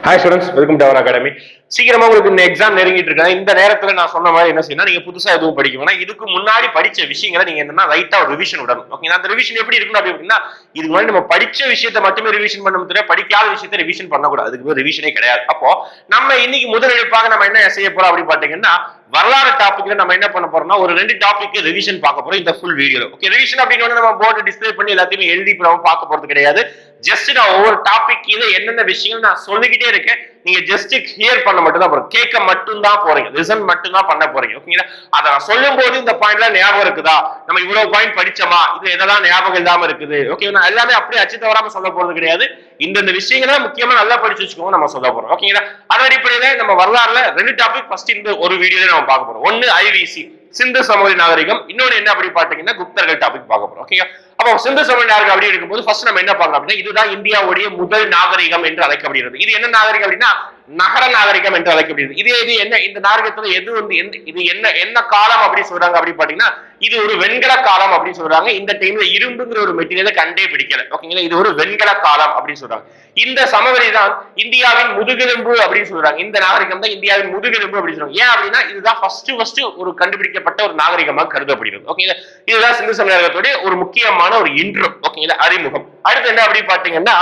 Hi students, welcome to our academy. சீக்கிரமா உங்களுக்கு இந்த எக்ஸாம் நெருங்கிட்டு இருக்கேன். இந்த நேரத்துல நான் சொன்ன மாதிரி என்ன செய்யணும், நீங்க புதுசா எதுவும் படிக்க வேணாம். இதுக்கு முன்னாடி படிச்ச விஷயங்களை நீங்க என்னன்னா லைட்டா ஒரு ரிவிஷன் விடணும். ஓகே, அந்த ரிவிஷன் எப்படி இருக்கணும் அப்படின்னா, இதுக்கு முன்னாடி நம்ம படிச்ச விஷயத்தை மட்டுமே ரிவிஷன் பண்ண முடியாது, படிக்காத விஷயத்தை ரிவிஷன் பண்ணக்கூடாது. அதுக்கு ரிவிஷனே கிடையாது. அப்போ நம்ம இன்னைக்கு முதலெடுப்பாக நம்ம என்ன செய்ய போறோம் அப்படின்னு பாத்தீங்கன்னா, வரலாறு டாபிக்ல நம்ம என்ன பண்ண போறோம்னா ஒரு 2 டாபிக் ரிவிஷன் பார்க்க போறோம் இந்த ஃபுல் வீடியோல. ஓகே, ரிவிஷன் அப்படின்னு நம்ம போர்டு டிஸ்ப்ளே பண்ணி எல்லாத்தையுமே எழுதி நம்ம பார்க்க போறது கிடையாது. ஜஸ்ட் நான் ஒவ்வொரு டாபிக் கீழே என்னென்ன விஷயங்கள் நான் சொல்லிக்கிட்டே இருக்கேன், நீங்க ஜஸ்ட் கிளியர் பண்ண மட்டும் தான் போறீங்க, கேட்க மட்டும் தான் போறீங்க, லிசன் மட்டும் தான் பண்ண போறீங்க. ஓகேங்களா? அதை நான் சொல்லும் போது இந்த பாயிண்ட்லாம் ஞாபகம் இருக்குதா, நம்ம இவ்வளவு பாயிண்ட் படிச்சோமா, இது எதெல்லாம் ஞாபகம் இல்லாம இருக்குது. ஓகே, நான் எல்லாமே அப்படியே அச்சு தவறாம சொல்ல போறது கிடையாது. இந்த விஷயங்களை முக்கியமா நல்லா படிச்சு வச்சுக்கோங்க, நம்ம சொல்ல போறோம். ஓகேங்களா? அதன் அடிப்படையில நம்ம வரலாறுல 2 டாபிக் ஃபர்ஸ்ட் இந்த ஒரு வீடியோல நம்ம பார்க்க போறோம். ஒன்னு ஐவிசி சிந்து சமவெளி நாகரிகம், இன்னொன்னு என்ன அப்படி பாத்தீங்கன்னா குப்தர்கள் டாபிக் பார்க்க போறோம். ஓகே, அப்போ சிந்து சமவெளி நாகரிகம் அப்படி இருக்கும்போது ஃபர்ஸ்ட் நம்ம என்ன பார்க்கலாம் அப்படின்னா, இதுதான் இந்தியாவுடைய முதல் நாகரிகம் என்று அழைக்கப்படுகிறது. இது என்ன நாகரிகம் அப்படின்னா நகர நாகரிகம் என்று அழைக்கப்படுகிறது. இது என்ன, இந்த நாகரிகத்துல எது வந்து இது என்ன காலம் அப்படின்னு சொல்றாங்க அப்படி பாத்தீங்கன்னா, இது ஒரு வெண்கல காலம் அப்படின்னு சொல்றாங்க. இந்த டைம்ல இரும்புங்கிற ஒரு மெட்டீரியலை கண்டே பிடிக்கல. ஓகேங்களா? இது ஒரு வெண்கல காலம் அப்படின்னு சொல்றாங்க. இந்த சமவெளி தான் இந்தியாவின் முதுகெலும்பு அப்படின்னு சொல்றாங்க. இந்த நாகரிகம் தான் இந்தியாவின் முதுகெலும்பு அப்படின்னு சொல்றாங்க. ஏன் அப்படின்னா இதுதான் ஃபர்ஸ்ட் ஒரு கண்டுபிடிக்கப்பட்ட ஒரு நாகரிகமாக கருதப்படுகிறது. ஓகேங்களா? இதுதான் சிந்து சமவெளி நாகரிகத்துடைய ஒரு முக்கியமான ஒரு இன்ட்ரோ. ஓகேங்களா? அறிமுகம். அடுத்து என்ன அப்படி பாத்தீங்கன்னா,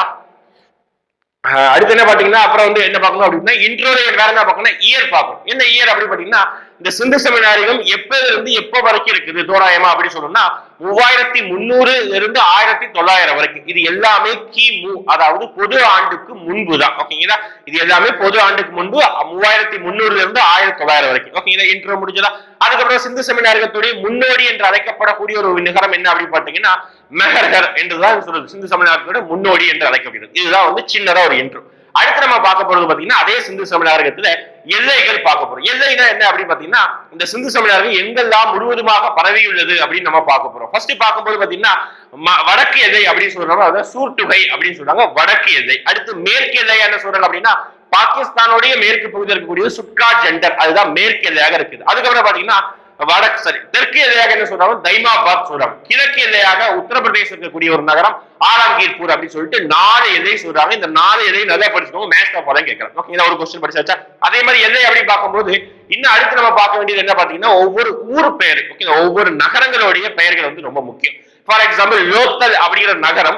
அப்புறம் வந்து என்ன பார்க்கணும் அப்படின்னா இன்ட்ரோல வேற என்ன பார்க்கணும், இயர் பார்க்கணும். என்ன இயர் அப்படி பாத்தீங்கன்னா, இந்த சிந்து சமவெளி நாகரிகம் எப்ப இருந்து எப்ப வரைக்கும் இருக்குது தோராயமா அப்படி சொல்லணும்னா 3300 இருந்து 1900 வரைக்கும். இது எல்லாமே கிமு, அதாவது பொது ஆண்டுக்கு முன்பு தான். ஓகேங்களா? இது எல்லாமே பொது ஆண்டுக்கு முன்பு 3300 இருந்து 1900 வரைக்கும். ஓகேங்களா? இன்ட்ரோ முடிஞ்சதா? அதுக்கப்புறம் சிந்து சமவெளி நாகரிகத்துடைய முன்னோடி என்று அழைக்கப்படக்கூடிய ஒரு நகரம் என்ன அப்படி பாத்தீங்கன்னா மெஹர்கர் என்றுதான் சொல்றது. சிந்து சமவெளி நாகரிகத்துடைய முன்னோடி என்று அழைக்கப்படுகிறது. இதுதான் வந்து சின்னதா ஒரு இன்ட்ரோ. அடுத்து நம்ம பார்க்க போறது பாத்தீங்கன்னா அதே சிந்து சமவெளி நாகரிகத்துல எல்லைகள் பார்க்க போறோம். எல்லைனா என்ன அப்படி பாத்தீங்கன்னா, இந்த சிந்து சமவெளி நாகரிகம் எங்கெல்லாம் முழுவதுமாக பரவியுள்ளது அப்படின்னு நம்ம பார்க்க போறோம். ஃபர்ஸ்ட் பார்க்கும்போது பாத்தீங்கன்னா வடக்கு எல்லை அப்படின்னு சொல்றாங்க, அதாவது சூர்டுகை அப்படின்னு சொல்றாங்க வடக்கு எல்லை. அடுத்து மேற்கு எல்லை என்ன சொல்றாங்க அப்படின்னா, பாகிஸ்தானுடைய மேற்கு பகுதியில் இருக்கக்கூடிய சுட்கா ஜெண்டர், அதுதான் மேற்கு எல்லையாக இருக்குது. அதுக்கப்புறம் பாத்தீங்கன்னா தெற்கு எல்லையாக என்ன சொல்றாங்க, தைமாபாத் சொல்றாங்க. கிழக்கு எல்லையாக உத்தரப்பிரதேச இருக்கக்கூடிய ஒரு நகரம் ஆலம்கீர்பூர் அப்படின்னு சொல்லிட்டு 4 எல்லை சொல்றாங்க. இந்த 4 எல்லையை நல்லா படிச்சுக்கோங்க, மேட்ச் ஆஃப் தான் கேட்கலாம். ஓகே, ஒரு கொஸ்டின் படிச்சாச்சா? அதே மாதிரி எல்லை அப்படி பார்க்கும்போது இன்னும் அடுத்து நம்ம பார்க்க வேண்டியது என்ன பாத்தீங்கன்னா ஒவ்வொரு ஊர் பெயர். ஓகே, ஒவ்வொரு நகரங்களுடைய பெயர்கள் வந்து ரொம்ப முக்கியம். ஃபார் எக்ஸாம்பிள் லோத்தல் அப்படிங்கிற நகரம்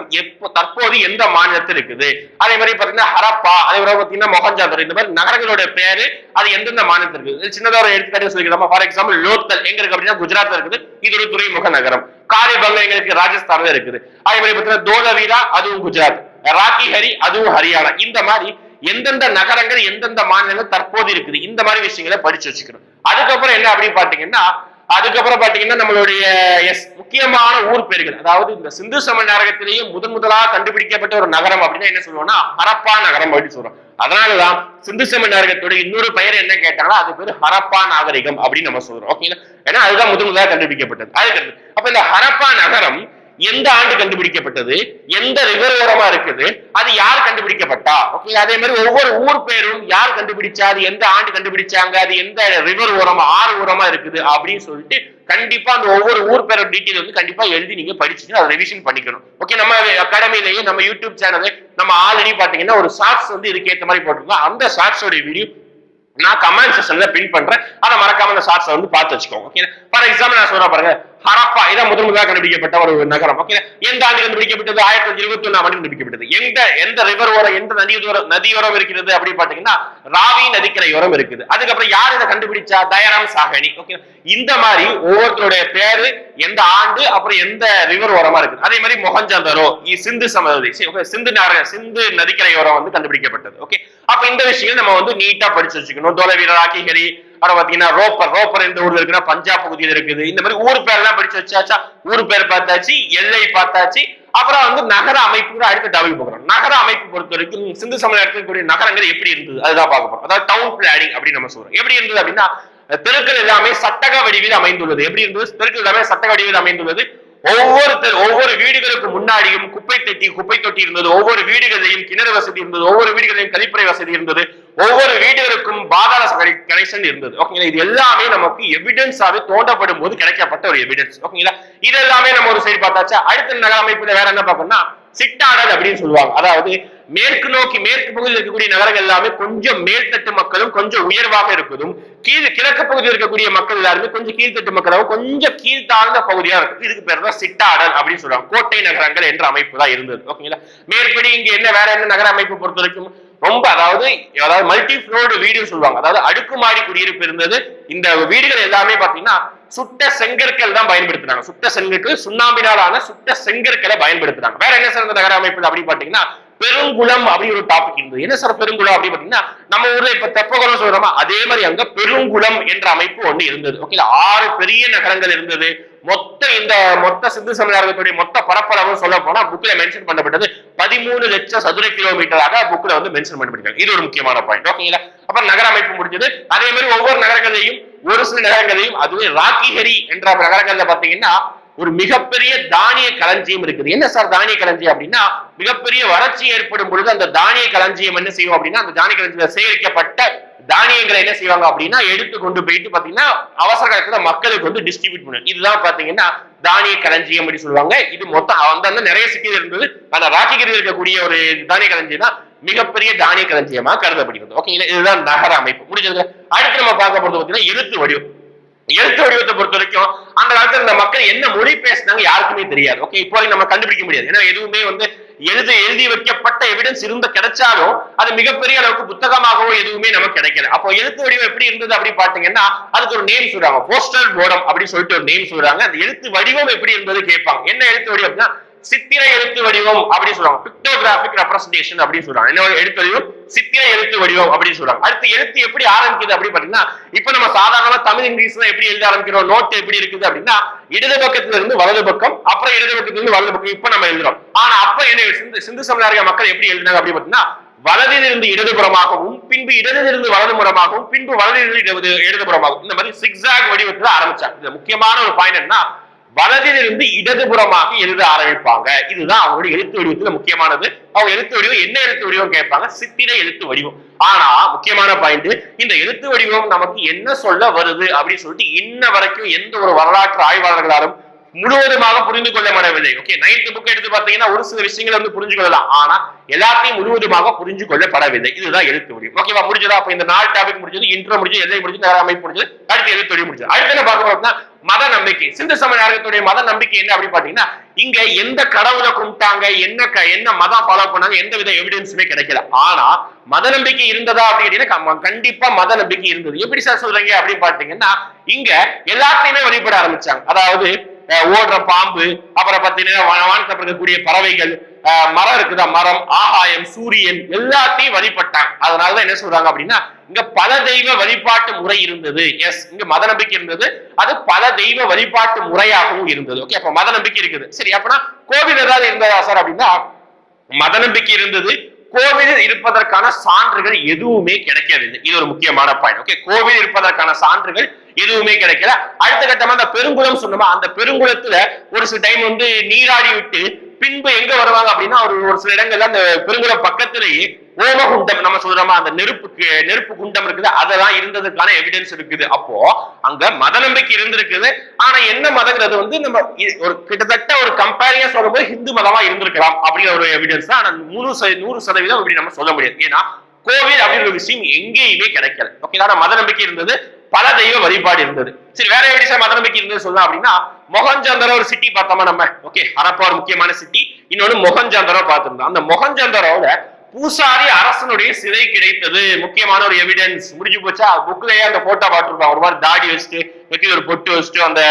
தற்போது எந்த மாநிலத்தில் இருக்குது. அதே மாதிரி பாத்தீங்கன்னா ஹரப்பா, அதே மாதிரி பாத்தீங்கன்னா மொஹஞ்சதாரோ, இந்த மாதிரி நகரங்களோட பேரு அது எந்தெந்த மாநிலத்தில் இருக்குது. சின்னதா ஒரு எடுத்துக்காட்டு சொல்லிக்கலாம். ஃபார் எக்ஸாம்பிள் லோத்தல் எங்க இருக்கு அப்படின்னா குஜராத்ல இருக்குது. இது ஒரு துறைமுக நகரம். காலிபங்க எங்களுக்கு ராஜஸ்தான்ல இருக்குது. அதே மாதிரி பாத்தீங்கன்னா தோலவீரா அதுவும் குஜராத், ராக்கிஹரி அதுவும் ஹரியானா. இந்த மாதிரி எந்தெந்த நகரங்கள் எந்தெந்த மாநிலங்கள் தற்போது இருக்குது, இந்த மாதிரி விஷயங்களை படிச்சு வச்சுக்கணும். அதுக்கப்புறம் என்ன அப்படின்னு பாத்தீங்கன்னா நம்மளுடைய முக்கியமான ஊர் பெயர்கள், அதாவது இந்த சிந்து சமவெளி நாகரிகத்திலேயே முதலாக கண்டுபிடிக்கப்பட்ட ஒரு நகரம் அப்படின்னா என்ன சொல்லுவோம்னா ஹரப்பா நகரம் அப்படின்னு சொல்றோம். அதனாலதான் சிந்து சமவெளி நாகரிகத்துடைய இன்னொரு பெயர் என்ன கேட்டாங்கன்னா அது பேரு ஹரப்பா நாகரிகம் அப்படின்னு நம்ம சொல்றோம். ஓகேங்களா? ஏன்னா அதுதான் முதலாக கண்டுபிடிக்கப்பட்டது. அதுக்கு அப்ப இந்த ஹரப்பா நகரம் எந்த ஆண்டு கண்டுபிடிக்கப்பட்டது, எந்த ரிவர் ஓரமா இருக்குது, அது யார் கண்டுபிடிக்கப்பட்டா. ஓகே, அதே மாதிரி ஒவ்வொரு ஊர் பேரும் யார் கண்டுபிடிச்சா, அது எந்த ஆண்டு கண்டுபிடிச்சாங்க, அது எந்த ரிவர் ஓரமா ஆறு ஓரமா இருக்குது அப்படின்னு சொல்லிட்டு கண்டிப்பா அந்த ஒவ்வொரு ஊர் பேரோட டீட்டெயில் வந்து கண்டிப்பா எழுதி நீங்க படிச்சுட்டு அதை ரிவிஷன் பண்ணிக்கணும். ஓகே, நம்ம அகாடமிலேயே நம்ம யூடியூப் சேனல் நம்ம ஆல்ரெடி பாத்தீங்கன்னா ஒரு ஷார்ட்ஸ் வந்து இதுக்கு ஏற்ற மாதிரி போட்டிருக்கோம். அந்த ஷார்ட்ஸோட வீடியோ நான் கமெண்ட் செக்ஷன்ல பின் பண்றேன், அதை மறக்காம அந்த ஷார்ட்ஸ் வந்து பார்த்து வச்சுக்கோங்க. ஓகே, ஃபார் எக்ஸாம்பிள் நான் சொல்றேன் பாருங்க, ஹரப்பா இதான் முதலாக கண்டுபிடிக்கப்பட்ட ஒரு நகரம். ஓகே, எந்த ஆண்டு கண்டுபிடிக்கப்பட்டது? 1921 ஆண்டு கண்டுபிடிக்கப்பட்டது. எந்த ரிவர் ஓரம், எந்த நதியோரம் இருக்கிறது அப்படி பாத்தீங்கன்னா ராவி நதிக்கரையோரம் இருக்குது. அதுக்கப்புறம் யார் இதை கண்டுபிடிச்சா? தயாராம் சாஹனி. ஓகே, இந்த மாதிரி ஒவ்வொருத்தருடைய பேரு, எந்த ஆண்டு, அப்புறம் எந்த ரிவர் ஓரமா இருக்குது. அதே மாதிரி மொஹஞ்சதாரோ சிந்து சமவெளி, சிந்து நதிக்கரையோரம் வந்து கண்டுபிடிக்கப்பட்டது. ஓகே, அப்ப இந்த விஷயம் நம்ம வந்து நீட்டா படிச்சு வச்சுக்கணும். தோலவீர, ராக்கிஹரி, அப்புறம் பாத்தீங்கன்னா ரோப்பர் இந்த ஊர்ல இருக்குன்னா பஞ்சாப் பகுதியில் இருக்குது. இந்த மாதிரி ஊர் பேர் எல்லாம் படிச்சு வச்சாச்சா? ஊர் பேர் பார்த்தாச்சு, எல்லை பார்த்தாச்சு. அப்புறம் வந்து நகர அமைப்பு அடுத்த டாபிக் போகிறோம். நகர அமைப்பு பொறுத்த வரைக்கும் சிந்து சமவெளி இருக்கக்கூடிய நகரங்கள் எப்படி இருந்தது அதுதான் பார்க்க போறோம். அதாவது டவுன் பிளானிங் அப்படின்னு நம்ம சொல்றோம். எப்படி இருந்தது அப்படின்னா தெருக்கள் எல்லாமே சட்டக வடிவில் அமைந்துள்ளது. எப்படி இருந்தது? தெருக்கள் எல்லாமே சட்டக வடிவில் அமைந்துள்ளது. ஒவ்வொரு வீடுகளுக்கு முன்னாடியும் குப்பை தொட்டி இருந்தது. ஒவ்வொரு வீடுகளையும் கிணறு வசதி இருந்தது. ஒவ்வொரு வீடுகளையும் கழிப்பறை வசதி இருந்தது. ஒவ்வொரு வீடுகளுக்கும் பாதாள கனெக்ஷன் இருந்தது. ஓகேங்களா? இது எல்லாமே நமக்கு எவிடன்ஸாவே தோண்டப்படும் போது கிடைக்கப்பட்ட ஒரு எவிடன்ஸ். ஓகேங்களா? இது எல்லாமே நம்ம ஒரு சைடு பார்த்தாச்சா? அடுத்த நகர அமைப்புல வேற என்ன பார்க்கணும்னா சிட்டாடல் அப்படின்னு சொல்லுவாங்க. அதாவது மேற்கு நோக்கி மேற்கு பகுதியில் இருக்கக்கூடிய நகரங்கள் எல்லாமே கொஞ்சம் மேல்தட்டு மக்களும் கொஞ்சம் உயர்வாக இருக்குதும், கிழக்கு பகுதியில் இருக்கக்கூடிய மக்கள் எல்லாருமே கொஞ்சம் கீழ்த்தட்டு மக்களாகவும் கொஞ்சம் கீழ்த்தாழ்ந்த பகுதியா இருக்கும். இதுக்கு பேர் தான் சிட்டாடல் அப்படின்னு சொல்றாங்க. கோட்டை நகரங்கள் என்ற அமைப்பு தான் இருந்தது. ஓகேங்களா. மேற்படி இங்க என்ன வேற என்ன நகர அமைப்பு பொறுத்த வரைக்கும் ரொம்ப அதாவது மல்டி ஃப்ளோர்டு வீடு சொல்லுவாங்க. அதாவது அடுக்குமாடி குடியிருப்பு இருந்தது. இந்த வீடுகள் எல்லாமே பாத்தீங்கன்னா சுட்ட செங்கற்கள் தான் பயன்படுத்துறாங்க. சுட்ட செங்கற்கள், சுண்ணாம்பினாலான சுட்ட செங்கற்களை பயன்படுத்துறாங்க. வேற என்ன சிறந்த நகர அமைப்பு அப்படின்னு பாத்தீங்கன்னா பெருங்குளம் அப்படின்னு ஒரு டாபிக் இருந்தது. என்ன சார் பெருங்குளம் அப்படின்னு பாத்தீங்கன்னா நம்ம ஊர்ல இப்ப தெப்பகுளம் சொல்றோமா, அதே மாதிரி அங்க பெருங்குளம் என்ற அமைப்பு ஒண்ணு இருந்தது. ஓகே, 6 பெரிய நகரங்கள் இருந்தது. மொத்த சிந்து சமநாயகத்துடைய மொத்த பரப்பளவு சொல்ல போனா புக்ல மென்ஷன் பண்ணப்பட்டது 13 லட்சம் சதுர கிலோமீட்டராக புக்ல வந்து மென்ஷன் பண்ணப்பட்டிருக்காங்க. இது ஒரு முக்கியமான பாயிண்ட். ஓகேங்களா. அப்ப நகர அமைப்பு முடிஞ்சது. அதே மாதிரி ஒவ்வொரு நகரங்களையும் ஒரு சில நகரங்களையும் அதுவே ராக்கிஹரி என்ற நகரங்கள்ல பாத்தீங்கன்னா ஒரு மிகப்பெரிய தானிய களஞ்சியம் இருக்குது. என்ன சார் தானிய களஞ்சியம் அப்படின்னா, மிகப்பெரிய வறட்சி ஏற்படும் பொழுது அந்த தானிய களஞ்சியம் என்ன செய்வோம் அப்படின்னா, அந்த தானிய களஞ்சியத்தில் சேகரிக்கப்பட்ட தானியங்களை என்ன செய்வாங்க அப்படின்னா எடுத்து கொண்டு போயிட்டு பாத்தீங்கன்னா அவசர காலத்துல மக்களுக்கு வந்து டிஸ்ட்ரிபியூட் பண்ணும். இதுதான் பாத்தீங்கன்னா தானிய களஞ்சியம் அப்படி சொல்லுவாங்க. இது மொத்தம் அந்த நிறைய சிட்டியில் இருந்தது. ஆனா ராக்கிகிரியில் இருக்கக்கூடிய ஒரு தானிய களஞ்சியம் தான் மிகப்பெரிய தானிய களஞ்சியமா கருதப்படுகிறது. ஓகேங்களா. இதுதான் நகர அமைப்பு முடிஞ்சது. அடுத்து நம்ம பார்க்க போறது பாத்தீங்கன்னா எழுத்து வடிவம். எழுத்து வடிவத்தை பொறுத்த வரைக்கும் அந்த காலத்துல இந்த மக்கள் என்ன மொழி பேசினாங்க யாருக்குமே தெரியாது. ஓகே, இப்போ நம்ம கண்டுபிடிக்க முடியாது. ஏன்னா எதுவுமே வந்து எழுதி வைக்கப்பட்ட எவிடன்ஸ் கிடைச்சாலும் அது மிகப்பெரிய அளவுக்கு புத்தகமாகவோ எதுவுமே நமக்கு கிடைக்கல. அப்போ எழுத்து வடிவம் எப்படி இருந்தது அப்படி பாத்தீங்கன்னா அதுக்கு ஒரு நேம் சொல்றாங்க, போஸ்டல் போர்டம் அப்படின்னு சொல்லிட்டு ஒரு நேம் சொல்றாங்க. அந்த எழுத்து வடிவம் எப்படி இருந்தது கேட்பாங்க. என்ன எழுத்து வடிவம்னா சித்திர எழுத்து வடிவம் அப்படின்னு சொல்றாங்க. பிக்டோகிராபிக் ரெப்ரசன்டேஷன் அப்படின்னு சொல்றாங்க. என்ன எழுத்து வடிவம்? சித்திர எழுத்து வடிவம் அப்படின்னு சொல்றாங்க. அடுத்து எழுத்து எப்படி ஆரம்பிக்குது அப்படி பாத்தீங்கன்னா இப்ப நம்ம சாதாரணமா தமிழ் இங்கிலீஷ்ல எப்படி எழுத ஆரம்பிக்கிறோம், நோட் எப்படி இருக்குது அப்படின்னா இடது பக்கத்துல இருந்து வலது பக்கம், அப்புறம் இடது பக்கத்துல இருந்து வலது பக்கம் இப்ப நம்ம எழுதுறோம். ஆனா அப்ப என்ன சிந்து சமநாயக மக்கள் எப்படி எழுதினாங்க அப்படி பாத்தீங்கன்னா வலதிலிருந்து இடதுபுறமாகவும் பின்பு இடதிலிருந்து வலதுபுறமாகவும் பின்பு வலதிலிருந்து இடதுபுறமாகவும் இந்த மாதிரி சிக்ஸாக் வடிவத்துல ஆரம்பிச்சாங்க. இது முக்கியமான ஒரு பாயிண்ட் என்ன, வலதிலிருந்து இடதுபுறமாக எழுத ஆரம்பிப்பாங்க. இதுதான் அவங்களுடைய எழுத்து வடிவத்துல முக்கியமானது. அவங்க எழுத்து வடிவம் என்ன எழுத்து வடிவம் கேட்பாங்க, சித்திர எழுத்து வடிவம். ஆனா முக்கியமான பாயிண்ட், இந்த எழுத்து வடிவம் நமக்கு என்ன சொல்ல வருது அப்படின்னு சொல்லிட்டு இன்ன வரைக்கும் எந்த ஒரு வரலாற்று ஆய்வாளர்களாலும் முழுவதுமாக புரிந்து கொள்ள முடியவில்லை. ஓகே, 9th புக் எடுத்து பாத்தீங்கன்னா ஒரு சில விஷயங்களை வந்து புரிஞ்சு கொள்ளலாம், ஆனா எல்லாத்தையும் முழுவதுமாக புரிஞ்சு கொள்ளப்படவில்லை. இதுதான் எழுத்து வடிவம். ஓகேவா, முடிஞ்சதா? அப்ப இந்த 4 டாபிக் முடிஞ்சது, இன்ட்ரோ முடிஞ்சது, எல்லை முடிஞ்சது, நகர அமைப்பு முடிஞ்சது, அடுத்து எழுத்து வடிவம் முடிஞ்சது. அடுத்து என்ன பார்க்க போறோம்னா மத நம்பிக்கை. சிந்து சமநாயகத்துடைய மத நம்பிக்கை என்ன அப்படி பாத்தீங்கன்னா இங்க எந்த கடவுளை கும்பிட்டாங்க, என்ன மதம் ஃபாலோ பண்ணாங்க, எந்த வித எவிடன்ஸுமே கிடைக்கல. ஆனா மத நம்பிக்கை இருந்ததா அப்படின்னா கண்டிப்பா மத நம்பிக்கை இருந்தது. எப்படி சார் சொல்றீங்க அப்படின்னு பாத்தீங்கன்னா இங்க எல்லாத்தையுமே வழிபட ஆரம்பிச்சாங்க. அதாவது ஓடுற பாம்பு, அப்புறம் பாத்தீங்கன்னா வானத்துல இருக்கக்கூடிய பறவைகள், மரம் இருக்குதா, மரம், ஆகாயம், சூரியன் எல்லாத்தையும் வழிபட்டாங்க. அதனாலதான் என்ன சொல்றாங்க அப்படின்னா இங்க பல தெய்வ வழிபாட்டு முறை இருந்தது. எஸ், இங்க மத நம்பிக்கை இருந்தது, அது பல தெய்வ வழிபாட்டு முறையாகவும் இருந்தது. ஓகே, அப்ப மத நம்பிக்கை இருக்குது. சரி, அப்படின்னா கோவில் ஏதாவது இருந்ததா சார் அப்படின்னா மத நம்பிக்கை இருந்தது, கோவில் இருப்பதற்கான சான்றுகள் எதுவுமே கிடைக்கவில்லை. இது ஒரு முக்கியமான பாயிண்ட். ஓகே, கோவில் இருப்பதற்கான சான்றுகள் எதுவுமே கிடைக்கல. அடுத்த கட்டமா அந்த பெருங்குளம் சொன்னோமா, அந்த பெருங்குளத்துல ஒரு சில டைம் வந்து நீராடி விட்டு பின்பு எங்க வருவாங்க அப்படின்னா ஒரு சில இடங்கள்ல அந்த பெருங்குளம் பக்கத்திலேயே ஓமகுண்டம் நம்ம சொல்றோமா, அந்த நெருப்பு குண்டம் இருக்குது, அதெல்லாம் இருந்ததுக்கான எவிடன்ஸ் இருக்குது. அப்போ அங்க மத நம்பிக்கை இருந்திருக்குது. ஆனா என்ன மதங்கிறது வந்து நம்ம ஒரு கிட்டத்தட்ட ஒரு கம்பேரியா சொல்லும்போது ஹிந்து மதமா இருந்திருக்கலாம் அப்படிங்கிற ஒரு எவிடன்ஸ் தான். ஆனா 100% அப்படி நம்ம சொல்ல முடியாது. ஏன்னா கோவில் அப்படிங்கிற விஷயம் எங்கேயுமே கிடைக்கல. ஓகே, மத நம்பிக்கை இருந்தது, பல தெய்வ வழிபாடு இருந்தது. சரி, வேற எப்படி மத நம்பிக்கை இருந்தது சொல்லலாம் அப்படின்னா மொஹஞ்சதாரோ ஒரு சிட்டி பார்த்தோமா நம்ம. ஓகே, ஹரப்பா ஒரு முக்கியமான சிட்டி, இன்னொன்னு மொஹஞ்சதாரோ பார்த்திருந்தோம். அந்த மொஹஞ்சதாரோட பூசாரி அரசனுடைய சிலை கிடைத்தது முக்கியமான ஒரு எவிடன்ஸ். முடிஞ்சு போச்சா, புக்லயே அந்த போட்டோ பாத்துருப்பாங்க. ஒரு மாதிரி தாடி வச்சுட்டு வெட்டி ஒரு பொட்டு வச்சுட்டு அந்த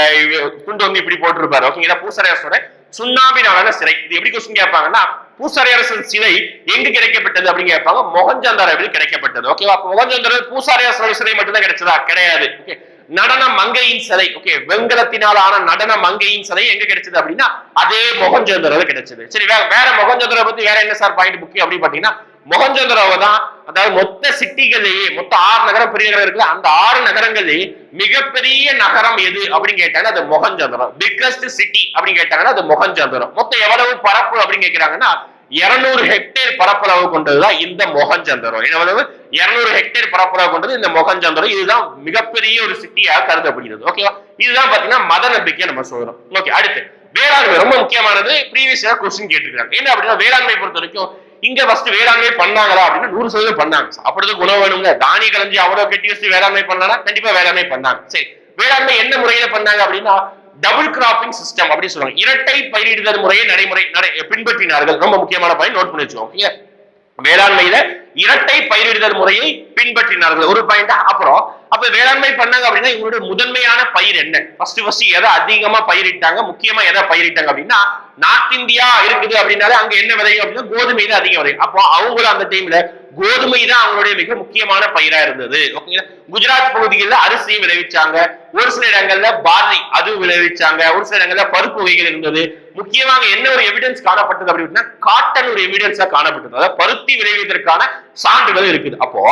துண்டு வந்து இப்படி போட்டிருப்பாரு. ஓகேங்களா, பூசாரி அரசோட சுண்ணாம்பினாலான சிலை. இது எப்படி கொஸ்டின் கேட்பாங்கன்னா பூசாரி அரசன் சிலை எங்கு கிடைக்கப்பட்டது அப்படின்னு கேட்பாங்க. மொஹஞ்சதாரோவில் கிடைக்கப்பட்டது. ஓகேவா, மொஹஞ்சதாரோ பூசாரி அரசோட சிலை மட்டும் தான் கிடைச்சதா? கிடையாது. ஓகே, நடன மங்கையின் சிலை, ஓகே, வெண்கலத்தினால் ஆன நடன மங்கையின் சிலை எங்க கிடைச்சது அப்படின்னா அதே மொஹஞ்சதாரோவில் கிடைச்சது. சரி, வேற மொஹஞ்சதாரோ பத்தி வேற என்ன சார் பாயிண்ட் முக்கியம் அப்படின்னு பாத்தீங்கன்னா மொஹஞ்சதாரோவை தான், அதாவது மொத்த சிட்டிகள்லயே மொத்த 6 நகரம் பெரிய நகரம் இருக்குது, அந்த 6 நகரங்களே மிகப்பெரிய நகரம் எது அப்படின்னு கேட்டாங்கன்னா அது மொஹஞ்சதாரோ. பிக்கஸ்ட் சிட்டி அப்படின்னு கேட்டாங்கன்னா அது மொஹஞ்சதாரோ. மொத்தம் எவ்வளவு பரப்பு அப்படின்னு கேட்கிறாங்கன்னா 200 ஹெக்டேர் பரப்பளவு கொண்டதுதான் இந்த மொஹஞ்சதாரோ. எவ்வளவு? 200 ஹெக்டேர் பரப்பளவு கொண்டது இந்த மொஹஞ்சதாரோ. இதுதான் மிகப்பெரிய ஒரு சிட்டியாக கருதப்படுகிறது. ஓகேவா, இதுதான் பாத்தீங்கன்னா மத நம்பிக்கை நம்ம சொல்றோம். ஓகே, அடுத்து வேளாண்மை ரொம்ப முக்கியமானது. ப்ரீவியஸ் கொஸ்டின் கேட்டிருக்காங்க. என்ன அப்படின்னா வேளாண்மை பொறுத்த வரைக்கும் இங்க ஃபர்ஸ்ட் வேளாண்மை பண்ணாங்களா அப்படின்னா 100% பண்ணாங்க. சாப்பிடுறதுக்கு உணவு வேணுங்க, தானிய கலஞ்சி அவ்வளவு கட்டி வச்சு வேளாண்மை பண்ணலாம், கண்டிப்பா வேளாண்மை பண்ணாங்க. சரி, வேளாண்மை என்ன முறையில பண்ணாங்க அப்படின்னா டபுள் கிராப்பிங் சிஸ்டம் அப்படின்னு சொல்லுவாங்க. இரட்டை பயிரிடுதல் முறையை பின்பற்றினார்கள். ரொம்ப முக்கியமான பாயிண்ட், நோட் பண்ணி வச்சுக்கோங்க. வேளாண்மையில இரட்டை பயிரிடுதல் முறையை பின்பற்றினார்கள், ஒரு பாயிண்ட். அப்புறம் அப்ப வேளாண்மை பண்ணாங்க அப்படின்னா இவங்களுடைய முதன்மையான பயிர் என்ன, ஃபர்ஸ்ட் எதை அதிகமா பயிரிட்டாங்க, முக்கியமா எதை பயிரிட்டாங்க அப்படின்னா நார்த் இந்தியா இருக்குது அப்படின்னாலே அங்க என்ன விளையும் அப்படின்னா கோதுமை தான் அதிகம் விளையும். அப்போ அவங்களும் அந்த டைம்ல கோதுமை தான் அவங்களுடைய மிக முக்கியமான பயிரா இருந்தது. ஓகேங்களா? குஜராத் பகுதிகளில் அரிசியும் விளைவிச்சாங்க, ஒரு சில இடங்கள்ல பார்லி அது விளைவிச்சாங்க, ஒரு சில இடங்கள்ல பருப்பு வகைகள் இருந்தது. முக்கியமாக என்ன ஒரு எவிடன்ஸ் காணப்பட்டது அப்படின்னா காட்டன் ஒரு எவிடன்ஸா காணப்பட்டது, அதாவது பருத்தி விளைவிப்பதற்கான சான்றுகள் இருக்குது. அப்போ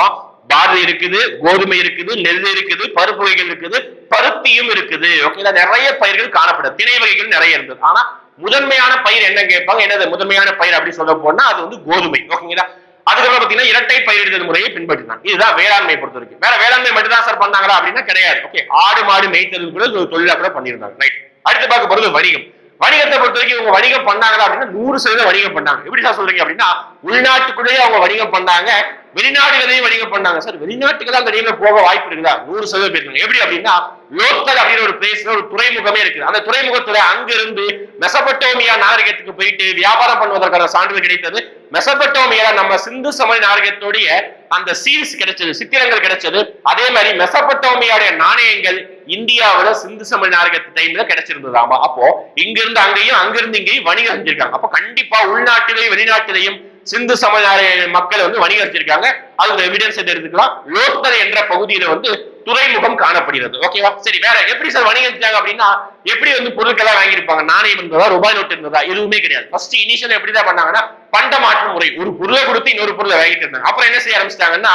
பார்லி இருக்குது, கோதுமை இருக்குது, நெல் இருக்குது, பருப்பு வகைகள் இருக்குது, பருத்தியும் இருக்குது. ஓகேங்களா? நிறைய பயிர்கள் காணப்பட்டது, திணை வகைகள் நிறைய இருந்தது. ஆனா முதன்மையான பயிர் என்ன கேட்பாங்க, என்னது முதன்மையான பயிர் அப்படி சொல்ல போனா அது வந்து கோதுமை. ஓகேங்களா? அதுக்கப்புறம் பாத்தீங்கன்னா இரட்டை பயிரிடுதல் முறையை பின்பற்றினாங்க. இதுதான் வேளாண்மை பொறுத்த வரைக்கும். வேற வேளாண்மை மட்டும் தான் சார் பண்ணாங்களா அப்படின்னா கிடையாது. ஓகே, ஆடு மாடு மேய்த்தல் கூட தொழிலா கூட பண்ணியிருந்தாங்க. ரைட். அடுத்து பார்க்க போறது வணிகம். வணிகத்தை பொறுத்த வரைக்கும் இவங்க வணிகம் பண்ணாங்களா அப்படின்னா 100% வணிகம் பண்ணாங்க. எப்படி சார் சொல்றீங்க அப்படின்னா உள்நாட்டுக்குள்ளேயே அவங்க வணிகம் பண்ணாங்க, வெளிநாடுகளையும் வணிகம் பண்ணாங்க. சார் வெளிநாட்டுக்கு அந்த டைம்ல போக வாய்ப்பு இருக்குதா? 100% போயிருக்காங்க. எப்படி அப்படின்னா லோக்கல் அப்படின்னு ஒரு பிளேஸ்ல ஒரு துறைமுகமே இருக்குது. அந்த துறைமுகத்துல அங்கிருந்து மெசபட்டோமியா நாகரிகத்துக்கு போயிட்டு வியாபாரம் பண்ணுவதற்கான சான்றிதழ் கிடைத்தது. மெசபட்டோமியா நம்ம சிந்து சமய நாகரிகத்தோடைய அந்த சீல்ஸ் கிடைச்சது, சித்திரங்கள் கிடைச்சது. அதே மாதிரி மெசபட்டோமியாவுடைய நாணயங்கள் இந்தியாவில சிந்து சமய நாகரிகத்து டைம்ல கிடைச்சிருந்ததாமா. அப்போ இங்க இருந்து அங்கேயும் அங்கிருந்து இங்கேயும் வணிகம் செஞ்சிருக்காங்க. அப்ப கண்டிப்பா உள்நாட்டிலையும் வெளிநாட்டிலையும் சிந்து சமுதாய மக்கள் வந்து வணிகம் செஞ்சிருக்காங்க. அது எவிடன்ஸ் எடுத்துக்கலாம். லோக்கல் என்ற பகுதியில வந்து துறைமுகம் காணப்படுகிறது. ஓகேவா? சரி, வேற எப்படி சார் வணிகம் செஞ்சாங்க அப்படின்னா எப்படி வந்து பொருட்கள் வாங்கியிருப்பாங்க? நாணயம் இருந்ததா, ரூபாய் நோட்டு இருந்ததா? எதுவுமே கிடையாது. ஃபர்ஸ்ட் இனிஷியல் எப்படிதான் பண்ணாங்கன்னா பண்ட மாற்று முறை, ஒரு பொருளை கொடுத்து இன்னொரு பொருளை வாங்கிட்டு இருந்தாங்க. அப்புறம் என்ன செய்ய ஆரம்பிச்சிட்டாங்கன்னா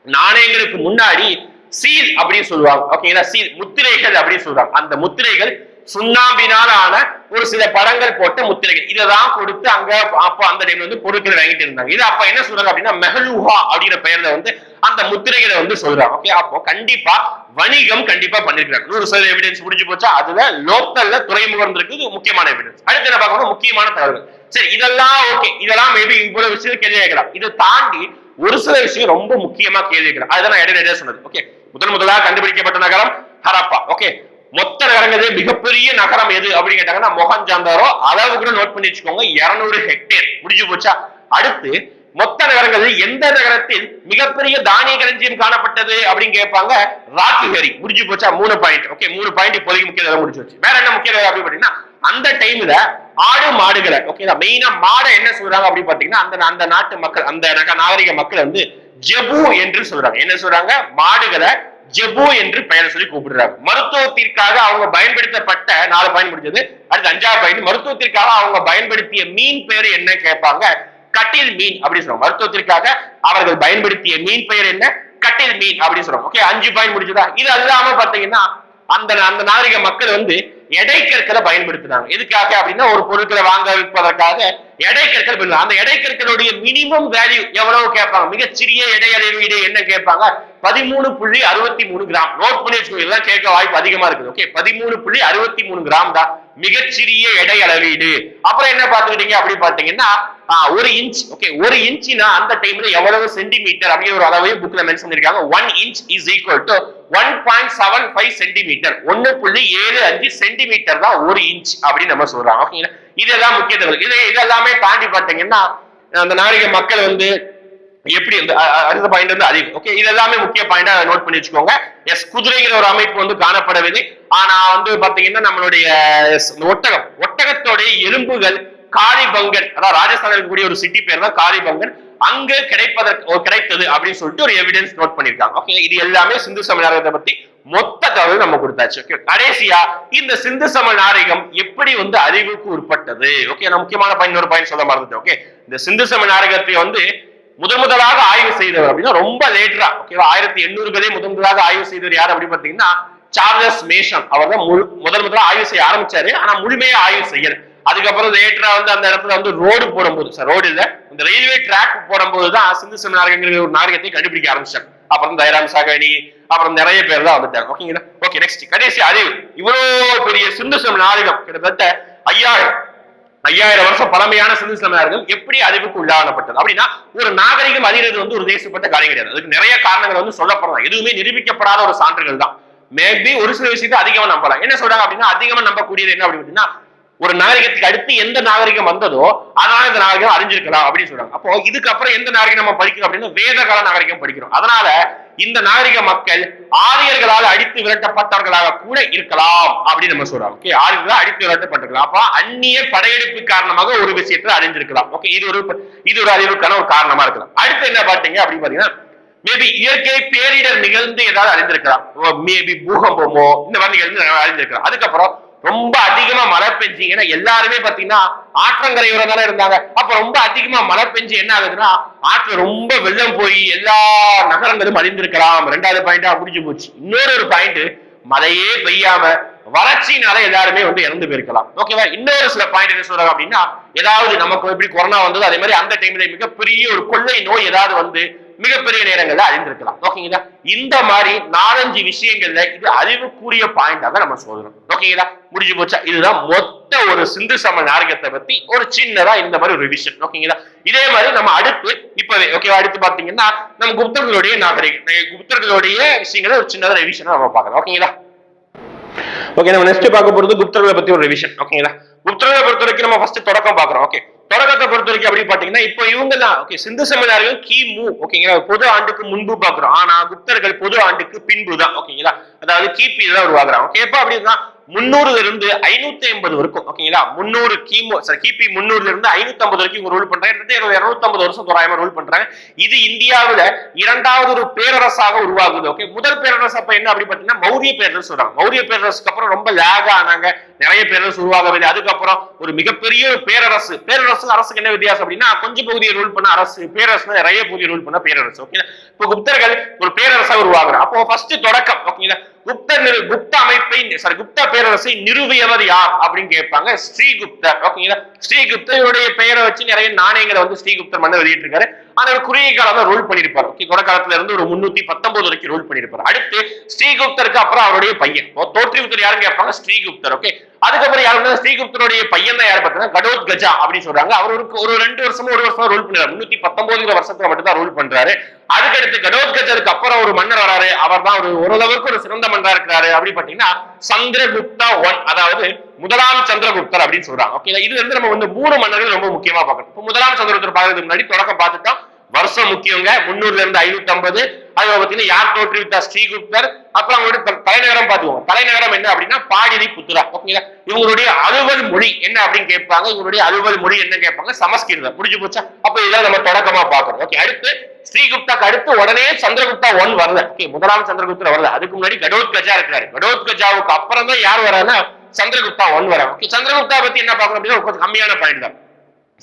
நாணயங்களுக்கு முன்னாடி சீல் அப்படின்னு சொல்லுவாங்க. ஓகேங்களா? சீல், முத்திரைகள் அப்படின்னு சொல்றாங்க. அந்த முத்திரைகள் சுண்ணாம்பினால் ஆன ஒரு சில படங்கள் போட்ட முத்திரைகள், இததான் கொடுத்து அங்க அப்ப அந்த டைம்ல வந்து பொருட்களை வாங்கிட்டு இருந்தாங்க. இது அப்ப என்ன சொல்றாங்க அப்படின்னா மெஹலூஹா அப்படிங்கிற பெயர்ல வந்து அந்த முத்திரைகளை வந்து சொல்றாங்க. ஓகே, அப்போ கண்டிப்பா வணிகம் கண்டிப்பா பண்ணிருக்காங்க. 100% எவிடன்ஸ் முடிஞ்சு போச்சா? அதுல லோக்கல்ல துறைமுகம் இருக்குது, முக்கியமான எவிடன்ஸ். அடுத்து என்ன பார்க்கணும்? முக்கியமான தகவல்கள். சரி, இதெல்லாம் ஓகே, இதெல்லாம் மேபி இவ்வளவு விஷயம் கேள்வி கேட்கலாம். இதை தாண்டி ஒரு சில விஷயம் ரொம்ப முக்கியமா கேள்வி கேட்கலாம். அதுதான் நான் இடையில சொன்னது. ஓகே, முதலாக கண்டுபிடிக்கப்பட்ட நகரம் ஹரப்பா. ஓகே, மொத்த நகரங்களே மிகப்பெரிய நகரம் எது அப்படின்னு கேட்டாங்கன்னா மொஹஞ்சதாரோ. அளவு கூட நோட் பண்ணி வச்சுக்கோங்க, 200 ஹெக்டேர். முடிஞ்சு போச்சா? அடுத்து மொத்த நகரங்களில் எந்த நகரத்தில் மிகப்பெரிய தானிய களஞ்சியம் காணப்பட்டது அப்படின்னு கேட்பாங்க, ராக்கிஹரி. முடிஞ்சு போச்சா? 3 பாயிண்ட். ஓகே, 3 பாயிண்ட் இப்போதைக்கு முக்கிய முடிஞ்சு வச்சு. வேற என்ன முக்கிய அப்படின்னு பாத்தீங்கன்னா அந்த டைம்ல ஆடு மாடுகளை, ஓகே, மெயினா மாடை என்ன சொல்றாங்க அப்படின்னு பாத்தீங்கன்னா அந்த நாட்டு மக்கள், அந்த நாகரிக மக்கள் வந்து ஜெபு என்று சொல்றாங்க. என்ன சொல்றாங்க? மாடுகளை ஜெபு என்று பெயர் சொல்லி கூப்பிடுறாங்க. மருத்துவத்திற்காக அவங்க பயன்படுத்தப்பட்ட 4 பாயிண்ட் முடிஞ்சது. அடுத்து 5ஆவது பாயிண்ட், மருத்துவத்திற்காக அவங்க பயன்படுத்திய மீன் பெயர் என்ன கேட்பாங்க, கட்டில் மீன் அப்படின்னு சொல்றாங்க. மருத்துவத்திற்காக அவர்கள் பயன்படுத்திய மீன் பெயர் என்ன, கட்டில் மீன் அப்படின்னு சொல்றாங்க. ஓகே, 5 பாயிண்ட் முடிஞ்சதா? இது அல்லாம பாத்தீங்கன்னா அந்த நாகரிக மக்கள் வந்து எடை கற்களை பயன்படுத்தினாங்க. எதுக்காக அப்படின்னா ஒரு பொருட்களை வாங்க விற்பதற்காக எடை கற்கள். அந்த எடை கற்களுடைய மினிமம் வேல்யூ எவ்வளவு கேட்பாங்க, மிகச்சிறிய எடை அளவீடு என்ன கேட்பாங்க, 13.63 கிராம். நோட் பண்ணி வச்சுக்கோங்க, இதெல்லாம் கேட்க வாய்ப்பு அதிகமா இருக்குது. ஓகே, 13.63 கிராம் தான் மிகச்சிறிய எடை அளவீடு. அப்புறம் என்ன பாத்துக்கிட்டீங்க அப்படி பாத்தீங்கன்னா 1 இன்ச். ஓகே, 1 இன்ச்னா அந்த டைம்ல எவ்வளவு சென்டிமீட்டர் அப்படிங்கிற ஒரு அளவையும் புக்ல மென்ஷன் பண்ணிருக்காங்க. 1 inch is equal to 1.75 centimetre. 1.75 centimetre தான் 1 இன்ச் அப்படின்னு நம்ம சொல்றோம். ஓகேங்களா? இதெல்லாம் முக்கிய தகவல். இதெல்லாமே தாண்டி பாத்தீங்கன்னா அந்த நாகரிக மக்கள் வந்து எப்படி அடுத்த பாயிண்ட் வந்து அதிகம். ஓகே, இது எல்லாமே முக்கிய பாயிண்டா நோட் பண்ணி வச்சுக்கோங்க. எஸ், குதிரைங்கிற ஒரு அமைப்பு வந்து காணப்படவில்லை. ஆனா வந்து பாத்தீங்கன்னா நம்மளுடைய ஒட்டகத்தோடைய எலும்புகள் காளிபங்கன், அதாவது ராஜஸ்தானில் இருக்கக்கூடிய ஒரு சிட்டி பேர் தான் காளிபங்கன், அங்க கிடைத்தது அப்படின்னு சொல்லிட்டு ஒரு எவிடன்ஸ் நோட் பண்ணிருக்காங்க. ஓகே, இது எல்லாமே சிந்து சமய நாகரிகத்தை பத்தி மொத்த தகவல் நம்ம கொடுத்தாச்சு. ஓகே, கடைசியா இந்த சிந்து சமய நாகரிகம் எப்படி வந்து அழிவுக்கு உட்பட்டது. ஓகே, நான் முக்கியமான பாயிண்ட் ஒரு பாயிண்ட் சொல்ல மறந்துட்டேன். ஓகே, இந்த சிந்து சமய நாகரிகத்தை வந்து முதலாக ஆய்வு செய்தவர் அப்படின்னா ரொம்ப லேட்டரா, ஓகேவா, 1800களே முதலாக ஆய்வு செய்தவர் யார் அப்படின்னு பாத்தீங்கன்னா சார்லஸ் மேசன். அவர் தான் முதல்ல ஆய்வு செய்ய ஆரம்பிச்சாரு. ஆனா முழுமையா ஆய்வு செய்யல. அதுக்கப்புறம் லேட்டரா வந்து அந்த இடத்துல வந்து ரோடு போடும்போது, ரோடு இல்ல, இந்த ரயில்வே ட்ராக் போடும்போதுதான் சிந்து சமய நாகரிகங்கிற ஒரு நாகரிகத்தை கண்டுபிடிக்க ஆரம்பிச்சாங்க. அப்புறம் தயராம் சாகனி, அப்புறம் நிறைய பேர் தான் வந்துட்டாங்க. ஓகேங்களா? ஓகே, நெக்ஸ்ட் கடைசி அறிவு. இவ்வளவு பெரிய சிந்து சமய நாகரிகம் கிட்டத்தட்ட 5000 வருஷம் பழமையான சிந்து சமயர்கள் எப்படி அழிவுக்கு உள்ளானப்பட்டது அப்படின்னா ஒரு நாகரிகம் அழிகிறது வந்து ஒரு தேசப்பட்ட காரியம் கிடையாது. அதுக்கு நிறைய காரணங்கள் வந்து சொல்லப்படலாம், எதுவுமே நிரூபிக்கப்படாத ஒரு சான்றுகள் தான். மேபி ஒரு சில விஷயத்தை அதிகமா நம்பலாம். என்ன சொல்றாங்க அப்படின்னா அதிகமா நம்பக்கூடியது என்ன அப்படின்னா ஒரு நாகரிகத்துக்கு அடுத்து எந்த நாகரிகம் வந்ததோ அதனால இந்த நாகரிகம் அறிஞ்சிருக்கலாம் அப்படின்னு சொல்றாங்க. அப்போ இதுக்கப்புறம் எந்த நாகரிகம் நம்ம படிக்கிறோம் அப்படின்னா வேத கால நாகரிகம் படிக்கிறோம். அதனால இந்த நாகரிக மக்கள் ஆரியர்களால் அடித்து விரட்டப்பட்டவர்களாக கூட இருக்கலாம் அப்படின்னு நம்ம சொல்றோம். ஓகே, ஆரியர்களால் அடித்து விரட்டப்பட்டிருக்கலாம். அப்ப அந்நிய படையெடுப்பு காரணமாக ஒரு விஷயத்தை அறிஞ்சிருக்கலாம். ஓகே, இது ஒரு அறிவுக்கான ஒரு காரணமா இருக்கலாம். அடுத்து என்ன பாத்தீங்க அப்படின்னு பாத்தீங்கன்னா மேபி இயற்கை பேரிடர் நிகழ்ந்து ஏதாவது அறிந்திருக்கலாம். மேபி பூகம்பமோ இந்த மாதிரி நிகழ்ந்து அறிந்திருக்கலாம். அதுக்கப்புறம் ரொம்ப அதிகமா மழை பெஞ்சு, ஏன்னா எல்லாருமே பாத்தீங்கன்னா ஆற்றங்கரையோர தானே இருந்தாங்க. அப்ப ரொம்ப அதிகமா மழை பெஞ்சு என்ன ஆகுதுன்னா ஆற்று ரொம்ப வெள்ளம் போய் எல்லா நகரங்களும் அழிந்திருக்கலாம். 2வது பாயிண்டா முடிஞ்சு போச்சு. இன்னொரு பாயிண்ட், மழையே பெய்யாம வறட்சினால எல்லாருமே வந்து இறந்து போயிருக்கலாம். ஓகேவா? இன்னொரு சில பாயிண்ட் என்ன சொல்றாங்க அப்படின்னா ஏதாவது நமக்கு எப்படி கொரோனா வந்தது அதே மாதிரி அந்த டைம்ல மிகப்பெரிய ஒரு கொள்ளை நோய் ஏதாவது வந்து மிகப்பெரிய நேரங்கள்ல அழிந்திருக்கலாம். ஓகேங்களா? இந்த மாதிரி 4-5 விஷயங்கள்ல இது அழிவுக்குரிய பாயிண்டாக நம்ம சொல்றோம். ஓகேங்களா? முடிஞ்சு போச்சா? இதுதான் மொத்த ஒரு சிந்து சம நாகரிகத்தை பத்தி ஒரு சின்னதா இந்த மாதிரி ஒரு ரிவிஷன். ஓகேங்களா? இதே மாதிரி நம்ம அடுத்து இப்பவே ஓகேவா அடுத்து பாத்தீங்கன்னா நம்ம குப்தர்களுடைய நாகரிகம், குப்தர்களுடைய விஷயங்களை ஒரு சின்னதா ரிவிஷன் நம்ம பார்க்கலாம். ஓகேங்களா? ஓகே, நம்ம நெக்ஸ்ட் பார்க்க போறது குப்தர்களை பத்தி ஒரு ரிவிஷன். ஓகேங்களா? குப்தர்களை பொறுத்த வரைக்கும் நம்ம ஃபர்ஸ்ட் தொடக்கம் பாக்குறோம். ஓகே, தொடக்கத்தை பொறுத்த வரைக்கும் அப்படி பாத்தீங்கன்னா இப்போ இவங்க தான் ஓகே சிந்து சமயர்கள் கிமு ஓகேங்களா பொது ஆண்டுக்கு முன்பு பாக்குறோம். ஆனா குப்தர்கள் பொது ஆண்டுக்கு பின்பு தான். ஓகேங்களா? அதாவது கிபி தான் உருவாக்குறாங்க. ஓகே, எப்ப அப்படின்னா 300 இருந்து 550 வரைக்கும். ஓகேங்களா? 300 கிபி 300 இருந்து 550 வரைக்கும் இவங்க ரூல் பண்றாங்க. 250 வருஷம் தோராயமா ரூல் பண்றாங்க. இது இந்தியாவில 2வது ஒரு பேரரசாக உருவாகுது. ஓகே, முதல் பேரரசு அப்ப என்ன அப்படி பாத்தீங்கன்னா மௌரிய பேரரசு சொல்றாங்க. மௌரிய பேரரசுக்கு அப்புறம் ரொம்ப லேக் ஆனாங்க, நிறைய பேரரசு உருவாகவில்லை. அதுக்கப்புறம் ஒரு மிகப்பெரிய பேரரசு அரசுக்கு என்ன வித்தியாசம் அப்படின்னா கொஞ்சம் பகுதியை ரூல் பண்ண அரசு, பேரரசு நிறைய பகுதியை ரூல் பண்ண பேரரசு. ஓகே, இப்போ குப்தர்கள் ஒரு பேரரசா உருவாகுறாங்க. அப்போ ஃபர்ஸ்ட் தொடக்கம் ஓகேங்களா குப்த அமைப்பை குப்த பேரரசை நிறுவியவர் யார் அப்படின்னு கேட்பாங்க. ஸ்ரீகுப்தர். ஓகேங்களா? ஸ்ரீகுப்தருடைய பெயரை வச்சு நிறைய நாணயங்களை வந்து ஸ்ரீகுப்தர் மன்னர் வெளியிட்டு இருக்காரு. ஆனா குறுகிய காலம் ரூல் பண்ணிருப்பாரு. தொடக்காலத்துல இருந்து ஒரு 319 வரைக்கும் ரூல் பண்ணிருப்பாரு. அடுத்து ஸ்ரீகுப்தருக்கு அப்புறம் அவருடைய பையன் தோற்றுவித்தர் யாருன்னு கேட்பாங்க, ஸ்ரீகுப்தர். ஓகே, அதுக்கப்புறம் யாருன்னா ஸ்ரீகுப்தருடைய பையன் தான் யாரு பார்த்தீங்கன்னா கடோத்கஜா அப்படின்னு சொல்றாங்க. அவர் ஒரு 2 வருஷமா 1 வருஷமா ரூல் பண்ணாரு. 319 வருஷத்துல மட்டும் தான் ரூல் பண்றாரு. அதுக்கடுத்து கடோத்கஜருக்கு அப்புறம் ஒரு மன்னர் வராரு. அவர் தான் ஓரளவுக்கு ஒரு சிறந்த மன்னரா இருக்கிறாரு. அப்படி பாத்தீங்கன்னா சந்திரகுப்தா 1, அதாவது முதலாம் சந்திரகுப்தர் அப்படின்னு சொல்றாங்க. ஓகே, இது வந்து நம்ம வந்து 3 மன்னர்கள் ரொம்ப முக்கியமா பார்க்கணும். இப்போ முதலாம் சந்திரகுப்தர் பார்க்கறதுக்கு முன்னாடி தொடக்கம் பார்த்துட்டோம். வருஷம் முக்கியங்க, 300 இருந்து 550. அது பாத்தீங்கன்னா யார் தோற்றுவித்தா, ஸ்ரீகுப்தர். அப்புறம் அவங்களுடைய தலைநகரம் பாத்துவோம். தலைநகரம் என்ன அப்படின்னா பாடிலி புத்திரா. ஓகேங்களா? இவங்களுடைய அலுவல் மொழி என்ன அப்படின்னு கேட்பாங்க. இவங்களுடைய அலுவல் மொழி என்ன கேட்பாங்க, சமஸ்கிருதம். முடிஞ்சு போச்சா? அப்ப இதெல்லாம் நம்ம தொடக்கமா பாக்குறோம். ஓகே, அடுத்து ஸ்ரீகுப்தாக்கு அடுத்து உடனே சந்திரகுப்தா 1 வரல. ஓகே, முதலாம் சந்திரகுப்தர் வரல. அதுக்கு முன்னாடி கடோத்கஜா இருக்கிறாரு. கடோத்கஜாவுக்கு அப்புறம் தான் யார் வரான்னா சந்திரகுப்தா 1 வர. ஓகே, சந்திரகுப்தா பத்தி என்ன பார்க்கணும் அப்படின்னா கொஞ்சம் கம்மியான பாயிண்ட் தான்.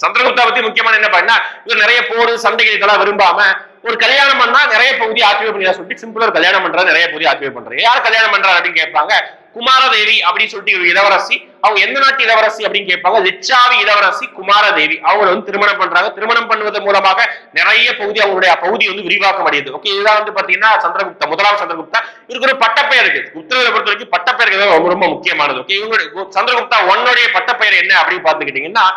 சந்திரகுப்தா பத்தி முக்கியமான என்ன பண்ணா இவர் நிறைய போர் சண்டைகள் இதெல்லாம் விரும்பாம ஒரு கல்யாணம் பண்ணா நிறைய பகுதி ஆக்கிரமிப்பு பண்ணி சொல்லிட்டு சிம்பிளா ஒரு கல்யாணம் பண்றா, நிறைய பகுதி ஆக்கிரமிப்பு பண்றாரு. யார் கல்யாணம் பண்றாரு அப்படின்னு கேட்பாங்க, குமாரதேவி அப்படின்னு சொல்லிட்டு ஒரு இளவரசி. அவங்க எந்த நாட்டு இளவரசி அப்படின்னு கேட்பாங்க, லிச்சாவி இளவரசி குமாரதேவி. அவங்க வந்து திருமணம் பண்றாங்க. திருமணம் பண்ணுவதன் மூலமாக நிறைய பகுதி அவங்களுடைய பகுதி வந்து விரிவாக்கம் அடையுது. ஓகே, இதுதான் வந்து பாத்தீங்கன்னா சந்திரகுப்தா, முதலாம் சந்திரகுப்தா. இதுக்கு ஒரு பட்டப்பெயர் இருக்கு. குப்தர்களை பொறுத்த வரைக்கும் பட்டப்பெயர்கள் ரொம்ப ரொம்ப முக்கியமானது. ஓகே, இவங்களுடைய சந்திரகுப்தா 1 பட்டப்பெயர் என்ன அப்படின்னு பாத்துக்கிட்டீங்கன்னா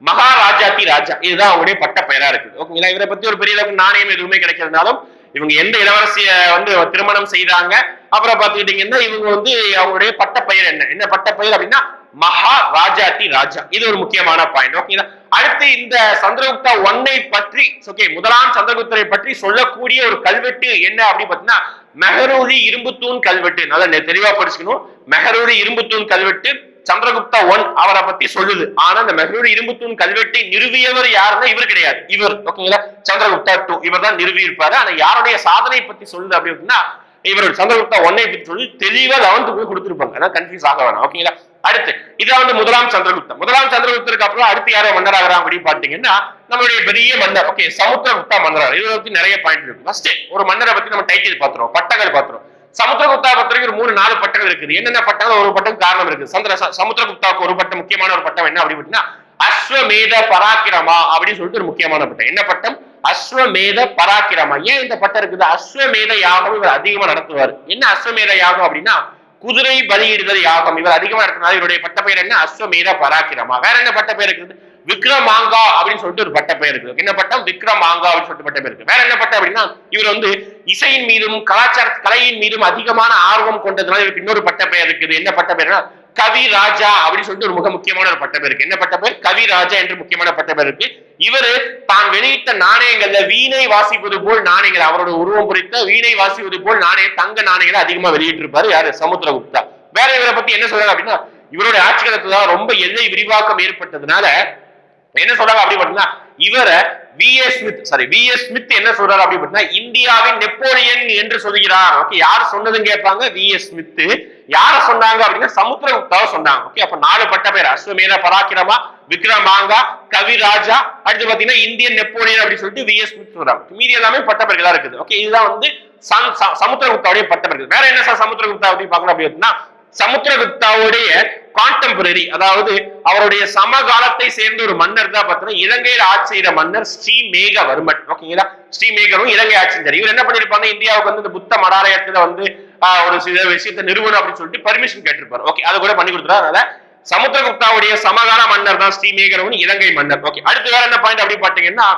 மகாராஜாத்தி ராஜா. இதுதான் அவங்களுடைய பட்ட பெயரா இருக்குது. ஓகேங்களா? இவரை பத்தி ஒரு பெரிய அளவுக்கு நாணயம் எதுவுமே கிடைக்கிறதுனாலும் இவங்க எந்த இளவரசிய வந்து திருமணம் செய்தாங்க, அப்புறம் பாத்துக்கிட்டீங்கன்னா இவங்க வந்து அவங்களுடைய பட்ட பெயர் என்ன பட்ட பெயர் அப்படின்னா மகாராஜாத்தி ராஜா. இது ஒரு முக்கியமான பாயிண்ட். ஓகேங்களா? அடுத்து இந்த சந்திரகுப்தா 1 பற்றி ஓகே முதலாம் சந்திரகுப்தரை பற்றி சொல்லக்கூடிய ஒரு கல்வெட்டு என்ன அப்படின்னு பாத்தீங்கன்னா மெஹரூரி இரும்புத்தூண் கல்வெட்டு. நல்லா தெளிவா படிச்சுக்கணும். மெஹரூரி இரும்புத்தூண் கல்வெட்டு சந்திரகுப்தா 1 அவரை பத்தி சொல்லுது. ஆனா இந்த மெஹரூரி இரும்புத்தூண் கல்வெட்டை நிறுவியவர் யாருன்னா இவர் கிடையாது. இவர் ஓகேங்களா சந்திரகுப்தா 2 இவர் தான் நிறுவி இருப்பாரு. ஆனா யாருடைய சாதனை பத்தி சொல்லுது அப்படின்னா இவர் சந்திரகுப்தா 1 பத்தி சொல்லி தெளிவா 11th போய் கொடுத்திருப்பாங்க. அதான் கன்ஃபியூஸ் ஆக வேணாம். ஓகேங்களா? அடுத்து இதான் வந்து முதலாம் சந்திரகுப்தா. முதலாம் சந்திரகுப்தருக்கு அப்புறம் அடுத்து யாரோ மன்னர் ஆகிறாங்க அப்படின்னு பாத்தீங்கன்னா நம்மளுடைய பெரிய மன்னர் ஓகே சமுத்திரகுப்தா மன்னர். இதை பத்தி நிறைய பாயிண்ட் இருக்கு. ஃபர்ஸ்ட் ஒரு மன்னரை பத்தி நம்ம டைட்டில் பாத்துறோம், பட்டங்கள் பாத்துறோம். சமுத்திரகுப்தா பத்திரிகை ஒரு 3-4 பட்டங்கள் இருக்குது. என்னென்ன பட்டங்கள்? ஒரு பட்டம் காரணம் இருக்கு. சமுத்திரகுப்தாவுக்கு ஒரு பட்டம், முக்கியமான ஒரு பட்டம் என்ன அப்படின்னு அஸ்வமேத பராக்கிரமா அப்படின்னு சொல்லிட்டு ஒரு முக்கியமான பட்டம். என்ன பட்டம்? அஸ்வமேத பராக்கிரமா. ஏன் இந்த பட்டம் இருக்குது? அஸ்வமேத யாகம் இவர் அதிகமா நடத்துவார். என்ன அஸ்வமேத யாகம் அப்படின்னா குதிரை பலியிடுதல் யாகம் இவர் அதிகமா நடத்தினார். இவருடைய பட்ட பெயர் என்ன? அஸ்வமேத பராக்கிரமா. வேற என்ன பட்ட பெயர் இருக்குது? விக்ரமாங்கா அப்படின்னு சொல்லிட்டு ஒரு பட்ட பெயர் இருக்கு. என்ன பட்டம்? விக்ரமாங்கா அப்படின்னு சொல்லிட்டு பட்ட பெயர் இருக்கு. வேற என்ன பட்டம் அப்படின்னா இவர் வந்து இசையின் மீதும் கலாச்சார கலையின் மீதும் அதிகமான ஆர்வம் கொண்டதுனால இவருக்கு இன்னொரு பட்ட பெயர் இருக்குது. என்ன பட்ட பெயர்னா கவி ராஜா அப்படின்னு சொல்லிட்டு ஒரு மிக முக்கியமான ஒரு பட்ட பேர் இருக்கு. என்ன பட்ட பேர்? கவி ராஜா என்று முக்கியமான பட்ட பேர் இருக்கு. இவரு தான் வெளியிட்ட நாணயங்கள்ல வீணை வாசிப்பது போல் நாணயங்கள், அவரோட உருவம் குறித்த வீணை வாசிப்பது போல் தங்க நாணயங்களை அதிகமா வெளியிட்டு இருப்பாரு. யாரு? சமுத்திரகுப்தா. வேற இவரை பத்தி என்ன சொல்றாங்க அப்படின்னா இவருடைய ஆட்சி காலத்துல தான் ரொம்ப எல்லை விரிவாக்கம் ஏற்பட்டதுனால என்ன சொல்றாங்க அப்படி பார்த்தீங்கன்னா இவரை வி.எஸ். ஸ்மித் என்ன சொல்றாரு அப்படி பார்த்தீங்கன்னா இந்தியாவின் நெப்போலியன் என்று சொல்கிறார். ஓகே, யார் சொன்னதுன்னு கேட்பாங்க? வி.எஸ். ஸ்மித். யார சொன்னாங்க அப்படின்னா சமுத்திரகுப்தாவை சொன்னாங்க. ஓகே, அப்ப 4 பட்ட பேர்: அஸ்வமேத பராக்கிரமா, விக்ரமாங்கா, கவி ராஜா, அடுத்து பாத்தீங்கன்னா இந்தியன் நெப்போலியன் அப்படின்னு சொல்லிட்டு வி.எஸ். ஸ்மித் சொல்றாங்க. மீதி எல்லாமே பட்ட பேர்களா இருக்குது. ஓகே, இதுதான் வந்து சமுத்திரகுப்தாவுடைய பட்ட பேர்கள். வேற என்ன சார் சமுத்திரகுப்தா பத்தி பார்க்கணும் அப்படின்னா சமுத்திரகுப்தாவுடைய கான்டெம்பரரி, அதாவது அவருடைய சமகாலத்தை சேர்ந்த ஒரு மன்னர் தான் பார்த்தீங்கன்னா இலங்கையில் ஆட்சி செய்த மன்னர் ஸ்ரீமேகவர்மன். ஓகேங்களா, ஸ்ரீமேகரும் இலங்கை ஆட்சி செஞ்சார். இவர் என்ன பண்ணிருப்பாங்க? இந்தியாவுக்கு வந்து இந்த புத்த மடாலயத்துல வந்து ஒரு சில விஷயத்தை நிறுவனம் அப்படின்னு சொல்லிட்டு பர்மிஷன் கேட்டிருப்பாரு. ஓகே, அதை கூட பண்ணி கொடுத்துறாரு. அதனால சமுத்திரகுப்தாவுடைய சமகால மன்னர் தான் ஸ்ரீமேகரவன் இலங்கை மன்னர். ஓகே, அடுத்து வேற என்ன பாயிண்ட் அப்படி பாத்தீங்கன்னா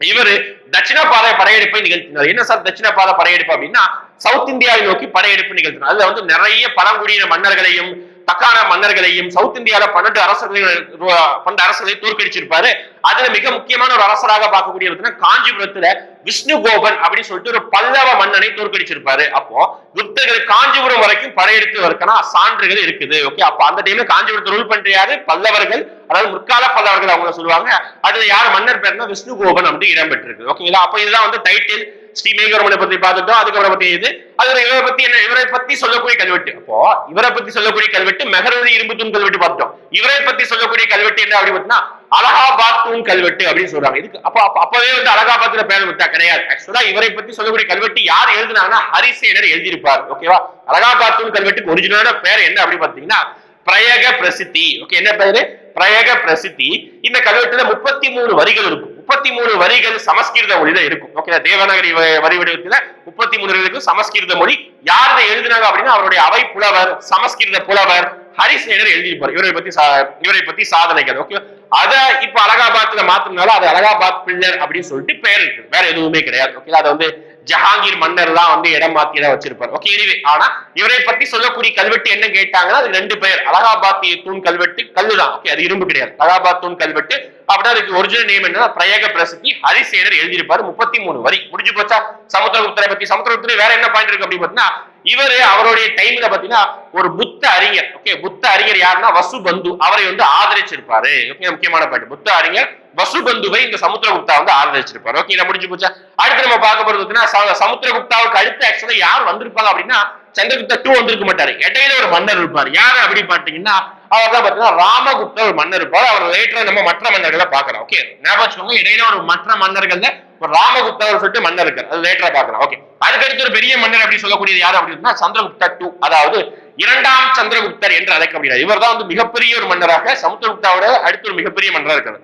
இவரு தட்சிண பாதை படையெடுப்பை நிகழ்த்தினார். என்ன சார் தட்சிண பாதை படையெடுப்பு அப்படின்னா சவுத் இந்தியாவை நோக்கி படையெடுப்பு நிகழ்த்தினார். அதுல வந்து நிறைய பழங்குடியின மன்னர்களையும் தக்கான மன்னர்களையும் சவுத் இந்தியாவில 12 அரசர்களை தோற்கடிச்சிருப்பாரு. அதுல மிக முக்கியமான ஒரு அரசராக பார்க்கக்கூடிய காஞ்சிபுரத்துல விஷ்ணுகோபன் அப்படின்னு சொல்லிட்டு ஒரு பல்லவ மன்னனை தோற்கடிச்சிருப்பாரு. அப்போ குப்தர்கள் காஞ்சிபுரம் வரைக்கும் படையெடுத்து வரக்கனா சான்றுகள் இருக்குது. ஓகே, அப்ப அந்த டைம்ல காஞ்சிபுரத்தை ரூல் பண்ற யாரு? பல்லவர்கள், அதாவது முற்கால பல்லவர்கள் அவங்க சொல்லுவாங்க. அதுல யார் மன்னர் பேர்னா விஷ்ணுகோபன் அப்படி இடம் பெற்றிருக்கு. ஓகேங்களா, அப்ப இதுதான் வந்து டைட்டில். ஸ்ரீமேகவர்மனை பத்தி பார்த்துட்டோம். அதுக்கப்புறம் பத்தி இது அதுல இவரை பத்தி என்ன? இவரை பத்தி சொல்லக்கூடிய கல்வெட்டு. அப்போ இவரை பத்தி சொல்லக்கூடிய கல்வெட்டு மெஹரவதி இரும்பு தூண் கல்வெட்டு பார்த்துட்டோம். இவரை பத்தி சொல்லக்கூடிய கல்வெட்டு என்ன அப்படின்னு பார்த்தீங்கன்னா அலகாபாத் தூண் கல்வெட்டு அப்படின்னு சொல்றாங்க. இதுக்கு அப்பவே வந்து அலகாபாத்ல பேர் விட்டா கிடையாது. ஆக்சுவலா இவரை பத்தி சொல்லக்கூடிய கல்வெட்டு யார் எழுதினாங்கன்னா ஹரிசேனர் எழுதியிருப்பார். ஓகேவா, அலகாபாத் தூண் கல்வெட்டுக்கு ஒரிஜினலான பேர் என்ன அப்படின்னு பாத்தீங்கன்னா பிரயக பிரசித்தி. ஓகே, என்ன பேரு? பிரயக பிரசித்தி. இந்த கல்வெட்டுல 33 வரிகள் இருக்கும். 33 வரிகள் சமஸ்கிருத மொழியில இருக்கும். ஓகே, தேவநாகரி வரி வடிவத்துல 33 வரிகளுக்கு சமஸ்கிருத மொழி. யார் இதை எழுதினாங்க அப்படின்னா அவருடைய அவை புலவர், சமஸ்கிருத புலவர் ஹரிசேனர் எழுதியிருப்பார். இவரை பத்தி சாதனைகள். ஓகே, அத இப்ப அலகாபாத்ல மாத்தினால அது அலகாபாத் பில்லர் அப்படின்னு சொல்லிட்டு பேர் இருக்கு. வேற எதுவுமே கிடையாது. ஓகே, அதை வந்து ஜஹாங்கீர் மன்னர் தான் வந்து இடம் மாத்தியதான் வச்சிருப்பார். ஓகே, எனிவே ஆனா இவரை பத்தி சொல்லக்கூடிய கல்வெட்டு என்ன கேட்டாங்கன்னா அது 2 பேர். அலகாபாத் தூண் கல்வெட்டு கல்லுதான். ஓகே, அது இரும்பு கிடையாது. அலகாபாத் தூண் கல்வெட்டு அப்படின்னா அதுக்கு ஒரிஜினல் நேம் என்ன? பிரயக பிரசித்தி. ஹரிசேனர் எழுதியிருப்பாரு. 33 வரி. முடிஞ்சு போச்சா சமுத்திரகுப்தரை பத்தி? சமுத்திரகுப்தரை வேற என்ன பாயிண்ட் இருக்கு அப்படின்னு பாத்தீங்கன்னா இவரு அவருடைய டைம்ல பாத்தீங்கன்னா ஒரு புத்த அறிஞர். ஓகே, புத்த அறிஞர் யாருன்னா வசுபந்து. அவரை வந்து ஆதரிச்சிருப்பாரு. ஓகே, முக்கியமான பாயிண்ட். புத்த அறிஞர் வசுபந்துவை இந்த சமுத்திரகுப்தா வந்து ஆதரிச்சிருப்பாரு. ஓகே, இதை முடிஞ்சு போச்சா? அடுத்து நம்ம பார்க்க போறது சமுத்திரகுப்தாவுக்கு அடுத்து ஆக்சுவலா யார் வந்திருப்பாங்க அப்படின்னா சந்திரகுப்தா 2 வந்திருக்க மாட்டாரு. இடையில ஒரு மன்னர் இருப்பார். யாரு அப்படி பாத்தீங்கன்னா அவர் தான் பாத்தீங்கன்னா ராமகுப்தர் ஒரு மன்னர் இருப்பார். அவர் லேட்டரா நம்ம மற்ற மன்னர்களை பார்க்கலாம். ஓகே, ஞாபகம் இடையில ஒரு மற்ற மன்னர்கள்ல ஒரு ராமகுப்தர் சொல்லிட்டு மன்னர் இருக்காரு. அது லேட்டரா பார்க்கலாம். ஓகே, அதுக்கடுத்து ஒரு பெரிய மன்னர் அப்படி சொல்லக்கூடியது யாரு அப்படின்னா சந்திரகுப்தா 2, அதாவது 2ஆம் சந்திரகுப்தர் என்று அழைக்கப்படுகிறார். இவர் தான் வந்து மிகப்பெரிய ஒரு மன்னராக சமுத்திரகுப்தாவோட அடுத்து ஒரு மிகப்பெரிய மன்னராக இருக்காரு.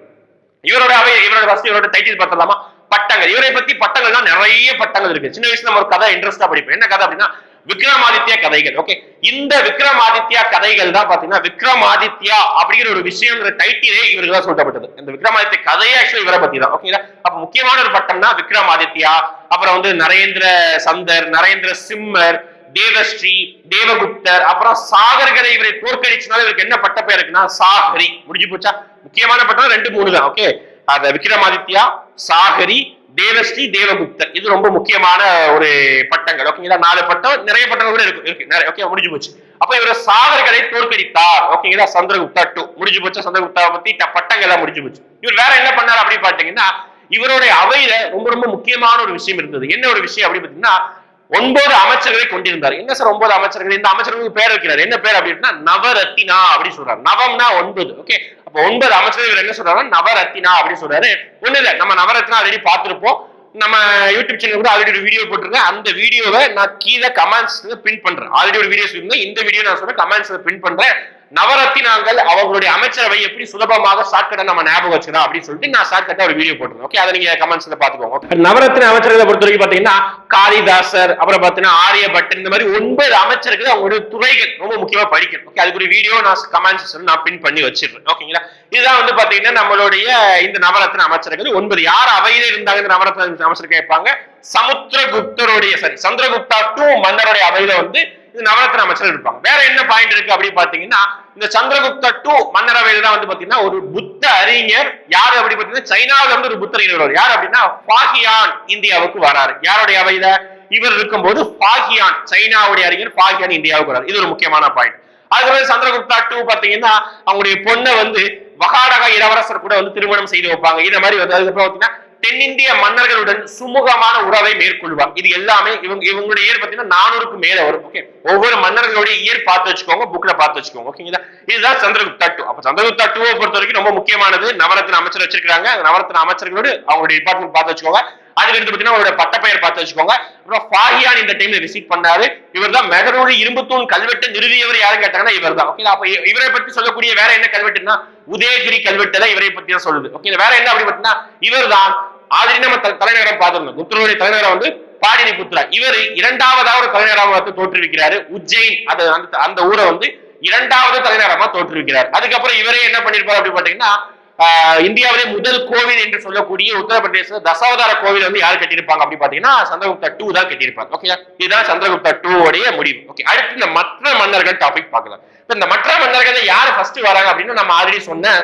இவரோட டைட்டில் பார்த்தலாமா? பட்டங்கள். இவரை பத்தி பட்டங்கள்லாம் நிறைய பட்டங்கள் இருக்கு. சின்ன வயசுல நம்ம ஒரு கதை இன்ட்ரெஸ்டா படிப்போம். என்ன கதை அப்படின்னா விக்ரமாதித்யா கதைகள். ஓகே, இந்த விக்ரமாதித்யா கதைகள் தான் பாத்தீங்கன்னா விக்ரமாதித்யா அப்படிங்கிற ஒரு விஷயம் டைட்டிலே இவருக்கு தான் சொல்லப்பட்டது. இந்த விக்ரமாதித்யா கதையே ஆக்சுவலி இவரை பத்தி தான். ஓகேங்களா, அப்ப முக்கியமான ஒரு பட்டம் தான் விக்ரமாதித்யா. அப்புறம் வந்து நரேந்திர சந்தர், நரேந்திர சிம்மர், தேவஸ்ரீ, தேவகுப்தர், அப்புறம் சாகர்களை இவரை தோற்கடிச்சனால இவருக்கு என்ன பட்ட பேர் இருக்குன்னா சாகரி. முடிஞ்சு போச்சா? முக்கியமான பட்டம் 2, 3 தான். ஓகே, அந்த விக்ரமாதித்யா, சாகரி, தேவஸ்ரீ, தேவகுப்தர், இது ரொம்ப முக்கியமான ஒரு பட்டங்கள். ஓகேங்களா, 4 பட்டம், நிறைய பட்டங்கள் கூட இருக்கு. ஓகே, முடிஞ்சு போச்சு. அப்ப இவர சாகர்களை தோற்கடித்தார். ஓகேங்களா, சந்திரகுப்தா 2 முடிஞ்சு போச்சு. சந்திரகுப்தாவை பத்தி பட்டங்கள் எல்லாம் முடிஞ்சு போச்சு. இவர் வேற என்ன பண்ணார் அப்படின்னு பாத்தீங்கன்னா இவருடைய அவையில ரொம்ப ரொம்ப முக்கியமான ஒரு விஷயம் இருந்தது. என்ன ஒரு விஷயம் அப்படின்னு பாத்தீங்கன்னா 9 அமைச்சர்களை கொண்டிருந்தார். என்ன சார் 9 அமைச்சர்கள்? இந்த அமைச்சர்களுக்கு பேர் வைக்கிறார். என்ன பேர் அப்படின்னா நவரத்தினா அப்படின்னு சொல்றாரு. நவம்னா 9. ஓகே, அப்ப 9 அமைச்சர்கள் என்ன சொல்றாரு? நவரத்தினா அப்படின்னு சொல்றாரு. ஒண்ணு இல்ல, நம்ம நவரத்னா ஆல்ரெடி பார்த்திருப்போம். நம்ம யூடியூப் சேனல் கூட ஆல்ரெடி ஒரு வீடியோ போட்டிருக்கேன். அந்த வீடியோவை நான் கீழே கமெண்ட்ஸ் பின் பண்றேன். ஆல்ரெடி ஒரு வீடியோ சொல்லியிருந்தேன். இந்த வீடியோ நான் சொல்றேன் கமெண்ட்ஸ் பின் பண்றேன். நவரத்தினாங்கள் அவங்களுடைய அமைச்சரவை எப்படி சுலபமாக ஷார்ட்கட்டா நம்ம ஞாபகம் வச்சுக்கலாம் அப்படின்னு சொல்லிட்டு நான் ஷார்ட்கட்டா ஒரு வீடியோ போட்டுருக்கேன். ஓகே, அதை நீங்க கமெண்ட்ஸ்ல பாத்துக்கோங்க. நவரத்தின அமைச்சர்களை பொறுத்த வரைக்கும் பாத்தீங்கன்னா காளிதாசர், அப்புறம் பாத்தீங்கன்னா ஆரியபட்டன், இந்த மாதிரி 9 அமைச்சர்கள் அவங்களுடைய துறைகள் ரொம்ப முக்கியமா படிக்கணும். ஓகே, அதுக்கு ஒரு வீடியோ நான் கமெண்ட்ஸ் நான் பின் பண்ணி வச்சிருக்கேன். ஓகேங்களா, இதுதான் வந்து பாத்தீங்கன்னா நம்மளுடைய இந்த நவரத்ன அமைச்சர்கள் 9 யார் அவையில இருந்தாங்க. இந்த நவரத்ன அமைச்சர் கேட்பாங்க. சமுத்திரகுப்தருடைய சந்திரகுப்தா டூ மன்னருடைய அவையில வந்து இந்த நவரத்ன அமைச்சர் இருப்பாங்க. வேற என்ன பாயிண்ட் இருக்கு அப்படி பாத்தீங்கன்னா, இந்த சந்திரகுப்தா டூ மன்னரவையில தான் வந்து பாத்தீங்கன்னா ஒரு புத்த அறிஞர் யாரு அப்படி பாத்தீங்கன்னா சைனாவில இருந்து ஒரு புத்த அறிஞர் வருவார். யார் அப்படின்னா ஃபாகியான் இந்தியாவுக்கு வராரு. யாருடைய அவையில இவர் இருக்கும்போது ஃபாகியான், சைனாவுடைய அறிஞர் ஃபாகியான் இந்தியாவுக்கு வராரு. இது ஒரு முக்கியமான பாயிண்ட். அதுவே சந்திரகுப்தா டூ பாத்தீங்கன்னா அவங்களுடைய பொண்ணை வந்து வகாடகா இளவரசர் கூட வந்து திருமணம் செய்து வைப்பாங்க. இந்த மாதிரி வந்து அதுக்கப்புறம் பாத்தீங்கன்னா தென்னிந்திய மன்னர்களுடன் சுமூகமான உறவை மேற்கொள்வார். இது எல்லாமே இவங்களுடைய இயர் பாத்தீங்கன்னா 400க்கு மேல வரும். ஓகே, ஒவ்வொரு மன்னர்களுடைய இயர் பார்த்து வச்சுக்கோங்க, புக்ல பார்த்து வச்சுக்கோங்க. ஓகேங்களா, இதுதான் சந்திரகுப்தா டூ. அப்ப சந்திரகுப்தா டூவை பொறுத்த வரைக்கும் ரொம்ப முக்கியமானது. நவரத்ன அமைச்சர் வச்சிருக்காங்க. நவரத்ன அமைச்சர்களோடு அவங்களுடைய டிபார்ட்மெண்ட் பார்த்து வச்சுக்கோங்க. அதுக்கு எடுத்து பாத்தீங்கன்னா அவருடைய பட்டப்பெயர் பார்த்து வச்சுக்கோங்க. அப்புறம் ஃபாகியான் இந்த டைம்ல விசிட் பண்ணாரு. இவர் தான் மெகரூர் இரும்புத்தூண் கல்வெட்டு நிறுவியவர். யாரும் கேட்டாங்கன்னா இவர் தான். ஓகே, அப்ப இவரை பத்தி சொல்லக்கூடிய வேற என்ன கல்வெட்டுன்னா உதயகிரி கல்வெட்டு தான் இவரை பத்தி தான் சொல்லுது. ஓகே, வேற என்ன அப்படி பார்த்தீங்கன்னா இவர் தான் ஆல்ரெடி நம்ம தலைநகரம் பார்த்திருந்தோம். குப்தருடைய தலைநகரம் வந்து பாடலிபுத்ரா. இவர் இரண்டாவதாக ஒரு தலைநகரமா தோற்றுவிக்கிறாரு. உஜ்ஜைன் அந்த ஊரை வந்து இரண்டாவது தலைநகரமா தோற்றுவிக்கிறார். அதுக்கப்புறம் இவரே என்ன பண்ணிருப்பாரு அப்படி பாத்தீங்கன்னா இந்தியாவிலே முதல் கோவில் என்று சொல்லக்கூடிய உத்தரப்பிரதேச தசாவதார கோவில் வந்து யார் கட்டியிருப்பாங்க அப்படி பாத்தீங்கன்னா சந்திரகுப்தா டூ தான் கட்டியிருப்பாங்க. ஓகே, இதுதான் சந்திரகுப்தா டூ உடைய முடிவு. ஓகே, அடுத்து இந்த மற்ற மன்னர்கள் டாபிக் பார்க்கலாம். இந்த மற்ற மன்னர்கள் யார் ஃபர்ஸ்ட் வராங்க அப்படின்னு நம்ம ஆல்ரெடி சொன்ன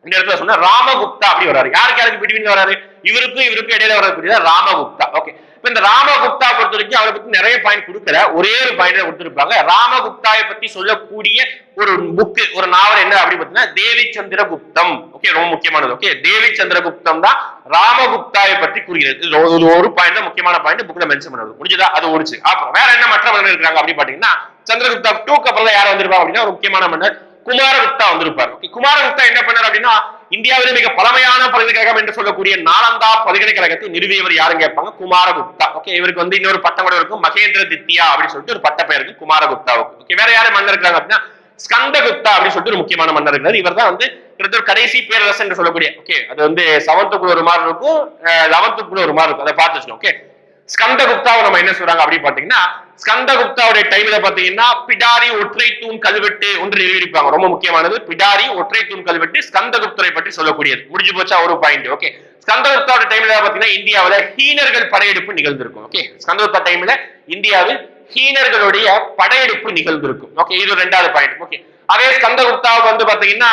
இந்த இடத்துல சொன்ன ராமகுப்தா அப்படி வராரு. யாருக்கு பிட்வீன் வராரு? இவருக்கும் இடையில வரக்கூடிய ராமகுப்தா. ஓகே, இப்ப இந்த ராமகுப்தா பொறுத்த வரைக்கும் அவரை பத்தி நிறைய பாயிண்ட் கொடுக்கற ஒரே ஒரு பாயிண்ட் கொடுத்திருப்பாங்க. ராமகுப்தாவை பத்தி சொல்லக்கூடிய ஒரு புக், ஒரு நாவல் என்ன அப்படி பாத்தீங்கன்னா தேவி சந்திரகுப்தம். ஓகே, ரொம்ப முக்கியமானது. ஓகே, தேவி சந்திரகுப்தம் தான் ராமகுப்தாவை பற்றி கூறுகிறது. ஒரு பாயிண்ட் தான் முக்கியமான பாயிண்ட் புக்ல மென்ஷன் பண்ணது. முடிஞ்சதா? அது ஓடிச்சு. அப்புறம் வேற என்ன மற்ற மன்னர் இருக்காங்க அப்படி பாத்தீங்கன்னா சந்திரகுப்தா டூக்கு அப்புறம் யார் வந்திருப்பாங்க அப்படின்னா ஒரு முக்கியமான மன்னர் குமாரகுப்தா வந்திருப்பார். குமாரகுப்தா என்ன பண்ணார் அப்படின்னா இந்தியாவிலே மிக பழமையான பல்கலைக்கழகம் என்று சொல்லக்கூடிய நாலந்தா பல்கலைக்கழகத்தை நிறுவியவர் யாருன்னு கேட்பாங்க? குமாரகுப்தா. ஓகே, இவருக்கு வந்து இன்னொரு பட்டம் கூட இருக்கும், மகேந்திர தித்யா அப்படின்னு சொல்லிட்டு ஒரு பட்ட பெயர் இருக்கு குமாரகுப்தாவுக்கு. ஓகே, வேற யாரு மன்னர் இருக்காங்க அப்படின்னா ஸ்கந்தகுப்தா அப்படின்னு சொல்லிட்டு ஒரு முக்கியமான மன்னர் இருக்கிறார். இவர் தான் வந்து கடைசி பேரரசு என்று சொல்லக்கூடிய. ஓகே, அது வந்து 7th ஒரு மாதிரி இருக்கும், 11th ஒரு மாதிரி இருக்கும், அதை பார்த்து வச்சுக்கோங்க. ஓகே, ஸ்கந்தகுப்தாவை நம்ம என்ன சொல்றாங்க அப்படி பாத்தீங்கன்னா ஸ்கந்தகுப்தாவுடைய டைம்ல பாத்தீங்கன்னா பிடாரி ஒற்றை தூண் கல்வெட்டு ஒன்று எழுதியிருப்பாங்க. ரொம்ப முக்கியமானது பிடாரி ஒற்றை தூண் கல்வெட்டு ஸ்கந்தகுப்தரை பற்றி சொல்லக்கூடியது. முடிஞ்சு போச்சா ஒரு பாயிண்ட். ஓகே, ஸ்கந்தகுப்தாவுடைய டைம்ல பாத்தீங்கன்னா இந்தியாவில ஹீனர்கள் படையெடுப்பு நிகழ்ந்திருக்கும். ஓகே, ஸ்கந்தகுப்தா டைம்ல இந்தியாவில் ஹீனர்களுடைய படையெடுப்பு நிகழ்ந்திருக்கும். ஓகே, இது 2வது பாயிண்ட். ஓகே, அதே ஸ்கந்தகுப்தாவுக்கு வந்து பாத்தீங்கன்னா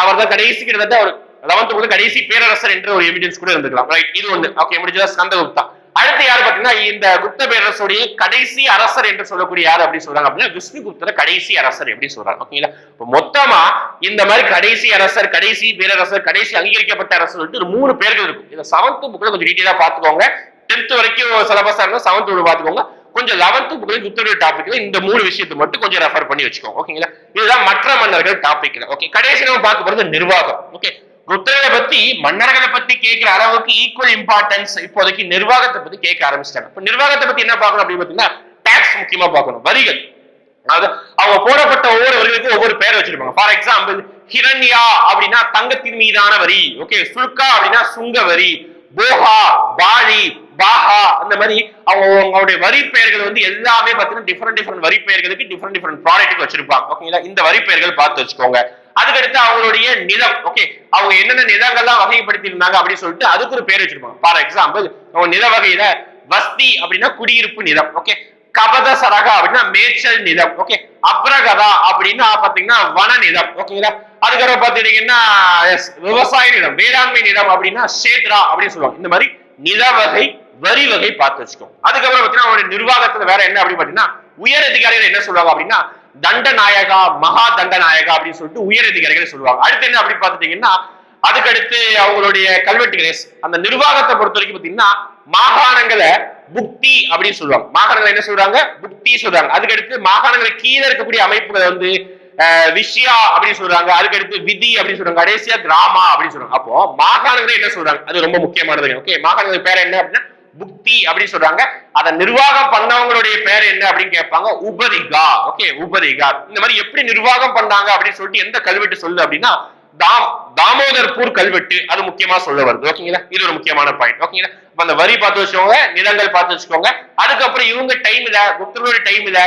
அவர் தான் கடைசி கிட்டத்தட்ட ஒரு 11th கடைசி பேரரசர் என்ற ஒரு எவிடன்ஸ் கூட இருந்திருக்கலாம். ரைட், இது ஒண்ணு. ஓகே, முடிஞ்சதா ஸ்கந்தகுப்தா. அடுத்து யாரு பாத்தீங்கன்னா இந்த குப்த பேரரசுடைய கடைசி அரசர் என்று சொல்லக்கூடிய யாரு அப்படி சொல்றாங்க அப்படின்னா விஷ்ணுகுப்தர கடைசி அரசர் எப்படி சொல்றாங்க. ஓகேங்களா, மொத்தமா இந்த மாதிரி கடைசி அரசர், கடைசி பேரரசர், கடைசி அங்கீகரிக்கப்பட்ட அரசர் சொல்லிட்டு ஒரு 3 பேர்கள் இருக்கும். இந்த 7th புக்ல கொஞ்சம் டீடைலா பாத்துக்கோங்க. 10th வரைக்கும் சிலபஸா இருந்தா 7th பாத்துக்கோங்க. கொஞ்சம் 11th புக்ல குப்தருடைய டாபிக்ல இந்த 3 விஷயத்தை மட்டும் கொஞ்சம் ரெஃபர் பண்ணி வச்சுக்கோங்க. ஓகேங்களா, இதுதான் மற்ற மன்னர்கள் டாபிக்ல. ஓகே, கடைசி நம்ம பார்க்க போறது நிர்வாகம். ஓகே, குப்தர்களை பத்தி மன்னர்களை பத்தி கேட்கிற அளவுக்கு ஈக்குவல் இம்பார்ட்டன்ஸ் இப்போதைக்கு நிர்வாகத்தை பத்தி கேட்க ஆரம்பிச்சிட்டாங்க. இப்ப நிர்வாகத்தை பத்தி என்ன பார்க்கணும் அப்படின்னு பாத்தீங்கன்னா டாக்ஸ் முக்கியமா பார்க்கணும், வரிகள். அதாவது அவங்க போடப்பட்ட ஒவ்வொரு வரிகளுக்கும் ஒவ்வொரு பேர் வச்சிருப்பாங்க. ஃபார் எக்ஸாம்பிள் ஹிரண்யா அப்படின்னா தங்கத்தின் மீதான வரி. ஓகே, சுல்கா அப்படின்னா சுங்க வரி, போஹா, பாலி, பாஹா, அந்த மாதிரி அவங்களுடைய வரி பெயர்கள் வந்து எல்லாமே பாத்தீங்கன்னா டிஃபரெண்ட் வரி பெயர்களுக்கு டிஃபரெண்ட் ப்ராடக்ட் வச்சிருப்பாங்க. ஓகேங்களா, இந்த வரி பெயர்கள் பார்த்து வச்சுக்கோங்க. அதுக்கடுத்து அவங்களுடைய நிலம். ஓகே, அவங்க என்னென்ன நிலங்கள்லாம் வகைப்படுத்தி இருந்தாங்க அப்படின்னு சொல்லிட்டு அதுக்கு ஒரு பேர் வச்சிருப்பாங்க. ஃபார் எக்ஸாம்பிள் அவங்க நில வகையில வஸ்தி அப்படின்னா குடியிருப்பு நிலம். ஓகே, கபத சரகா அப்படின்னா மேய்ச்சல் நிலம். ஓகே, அப்ரகதா அப்படின்னா பாத்தீங்கன்னா வன நிலம். ஓகேங்களா, அதுக்கப்புறம் பாத்தீங்கன்னா விவசாய நிலம், வேளாண்மை நிலம் அப்படின்னா சேத்ரா அப்படின்னு சொல்லுவாங்க. இந்த மாதிரி நில வகை, வரி வகை பார்த்து வச்சுக்கோங்க. அதுக்கப்புறம் பாத்தீங்கன்னா அவங்களுடைய நிர்வாகத்துல வேற என்ன அப்படின்னு பாத்தீங்கன்னா உயர் அதிகாரிகள் என்ன சொல்லுவாங்க அப்படின்னா தண்டநாயகா, மகா தண்டநாயகா அப்படின்னு சொல்லிட்டு உயர் அதிகாரிகளை சொல்லுவாங்க. அடுத்து என்ன அப்படி பாத்துட்டீங்கன்னா அதுக்கடுத்து அவங்களுடைய கல்வெட்டுகள் அந்த நிர்வாகத்தை பொறுத்த வரைக்கும் பாத்தீங்கன்னா மாகாணங்களை புக்தி அப்படின்னு சொல்லுவாங்க. மாகாணங்களை என்ன சொல்றாங்க? புக்தி சொல்றாங்க. அதுக்கடுத்து மாகாணங்களை கீழே இருக்கக்கூடிய அமைப்புகளை வந்து விஷயா அப்படின்னு சொல்றாங்க. அதுக்கடுத்து விதி அப்படின்னு சொல்றாங்க. கடைசியா கிராமா அப்படின்னு சொல்றாங்க. அப்போ மாகாணங்களை என்ன சொல்றாங்க? அது ரொம்ப முக்கியமானது. ஓகே, மாகாணங்கள் பேர் என்ன அப்படின்னா புக்தி அப்படின்னு சொல்றாங்க. அதை நிர்வாகம் பண்ணவங்களுடைய பேர் என்ன அப்படின்னு கேட்பாங்க, உபரிகா. ஓகே, உபரிகா. இந்த மாதிரி எப்படி நிர்வாகம் பண்ணாங்க அப்படின்னு சொல்லிட்டு எந்த கல்வெட்டு சொல்லு அப்படின்னா தாமோதர்பூர் கல்வெட்டு, அது முக்கியமா சொல்ல வருது. ஓகேங்களா, இது ஒரு முக்கியமான பாயிண்ட். ஓகேங்களா, அந்த வரி பார்த்து வச்சுக்கோங்க, நிலங்கள் பார்த்து வச்சுக்கோங்க. அதுக்கப்புறம் இவங்க டைம்ல, புத்தரோட டைம்ல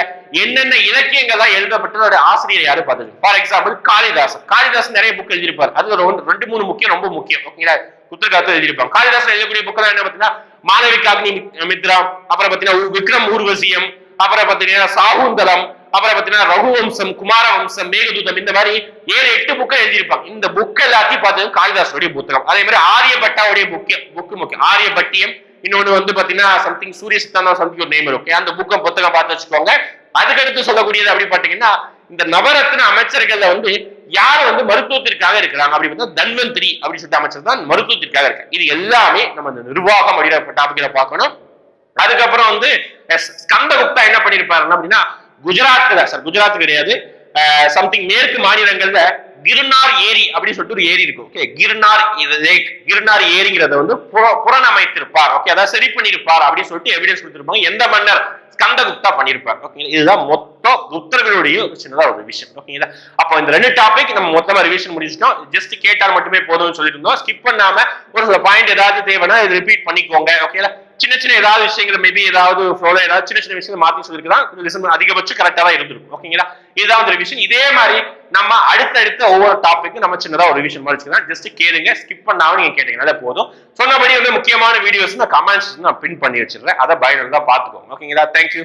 என்னென்ன இலக்கியங்கள்லாம் எழுதப்பட்டதோட ஆசிரியர் யாரு பார்த்துக்கோங்க. ஃபார் எக்ஸாம்பிள் காளிதாசன் நிறைய புக் எழுதியிருப்பார். அது ஒரு 2-3 முக்கியம், ரொம்ப முக்கியம். ஓகேங்களா, புத்தகாலத்துல எழுதியிருப்பாங்க. காளிதாசன் எழுதக்கூடிய புக்கெல்லாம் என்ன பார்த்தீங்கன்னா மாளவிகாக்னி மித்ரா, அப்புறம் பார்த்தீங்கன்னா விக்ரம் ஊர்வசியம், அப்புறம் பார்த்தீங்கன்னா சாகுந்தலம், அப்புறம் பார்த்தீங்கன்னா ரகுவம்சம், குமார வம்சம், மேகதூதம், இந்த மாதிரி 7-8 புக்கை எழுதியிருப்பாங்க. இந்த புக் எல்லாத்தையும் பார்த்தது காளிதாசனுடைய புத்தகம். அதே மாதிரி ஆரியபட்டாவுடைய புக்கு முக்கியம், ஆரியபட்டியம். இன்னொன்னு வந்து பாத்தீங்கன்னா சம்திங் சூரிய சித்தாந்தம் சம்திங் ஒரு நேம் இருக்கு. அந்த புத்தகம் பார்த்து வச்சுக்கோங்க. அதுக்கடுத்து சொல்லக்கூடியது அப்படி பாத்தீங்கன்னா இந்த நவரத்ன அமைச்சர்கள்ல வந்து யார் வந்து மருத்துவத்திற்காக இருக்கிறாங்க அப்படி பார்த்தா தன்வந்திரி அப்படின்னு சொல்லிட்டு அமைச்சர் தான் மருத்துவத்திற்காக இருக்கு. இது எல்லாமே நம்ம இந்த நிர்வாகம் அப்படிங்கிற டாபிக்ல பார்க்கணும். அதுக்கப்புறம் வந்து ஸ்கந்தகுப்தா என்ன பண்ணிருப்பாருன்னா அப்படின்னா குஜராத் கிடையாது, சம்திங் மேற்கு மாநிலங்கள்ல கிர்னார் ஏரி அப்படின்னு சொல்லிட்டு ஒரு ஏரி இருக்கும். ஓகே, கிர்னார் ஏரிங்கிறத வந்து புறணமைத்திருப்பார். ஓகே, அதாவது சரி பண்ணிருப்பார் அப்படின்னு சொல்லிட்டு எவிடன்ஸ் கொடுத்திருப்பாங்க. எந்த மன்னர்? ஸ்கந்தகுப்தா பண்ணிருப்பார். ஓகே, இதுதான் மொத்தம் புத்தர்களுடைய சின்னதா ஒரு விஷயம். ஓகேங்களா, அப்போ இந்த 2 டாபிக் நம்ம மொத்தமா ரிவிஷன் முடிச்சிட்டோம். ஜஸ்ட் கேட்டால் மட்டுமே போதும்னு சொல்லியிருந்தோம். ஸ்கிப் பண்ணாம ஒரு சில பாயிண்ட் ஏதாவது தேவைன்னா இது ரிப்பீட் பண்ணிக்கோங்க. ஓகேங்களா, சின்ன ஏதாவது விஷயங்கள் மேபி ஏதாவது ஏதாவது சின்ன விஷயங்கள் மாத்தி சொல்லிருக்கலாம், அதிகபட்சம் கரெக்டா தான் இருந்திருக்கும். ஓகேங்களா, இதுதான் ஒரு ரிவிஷன். இதே மாதிரி நம்ம அடுத்தடுத்த ஒவ்வொரு டாபிக்கும் நம்ம சின்னதா ஒரு ரிவிஷன் மாதிரி ஜஸ்ட் கேளுங்க, ஸ்கிப் பண்ணாம நீங்க கேட்டீங்கனால போதும். சொன்னபடி வந்து முக்கியமான வீடியோஸ் நான் கமெண்ட்ஸ் நான் பின் பண்ணி வச்சிருக்கேன், அதை பயனுள்ளதா பாத்துக்கோங்க. ஓகேங்களா, தேங்க்யூ.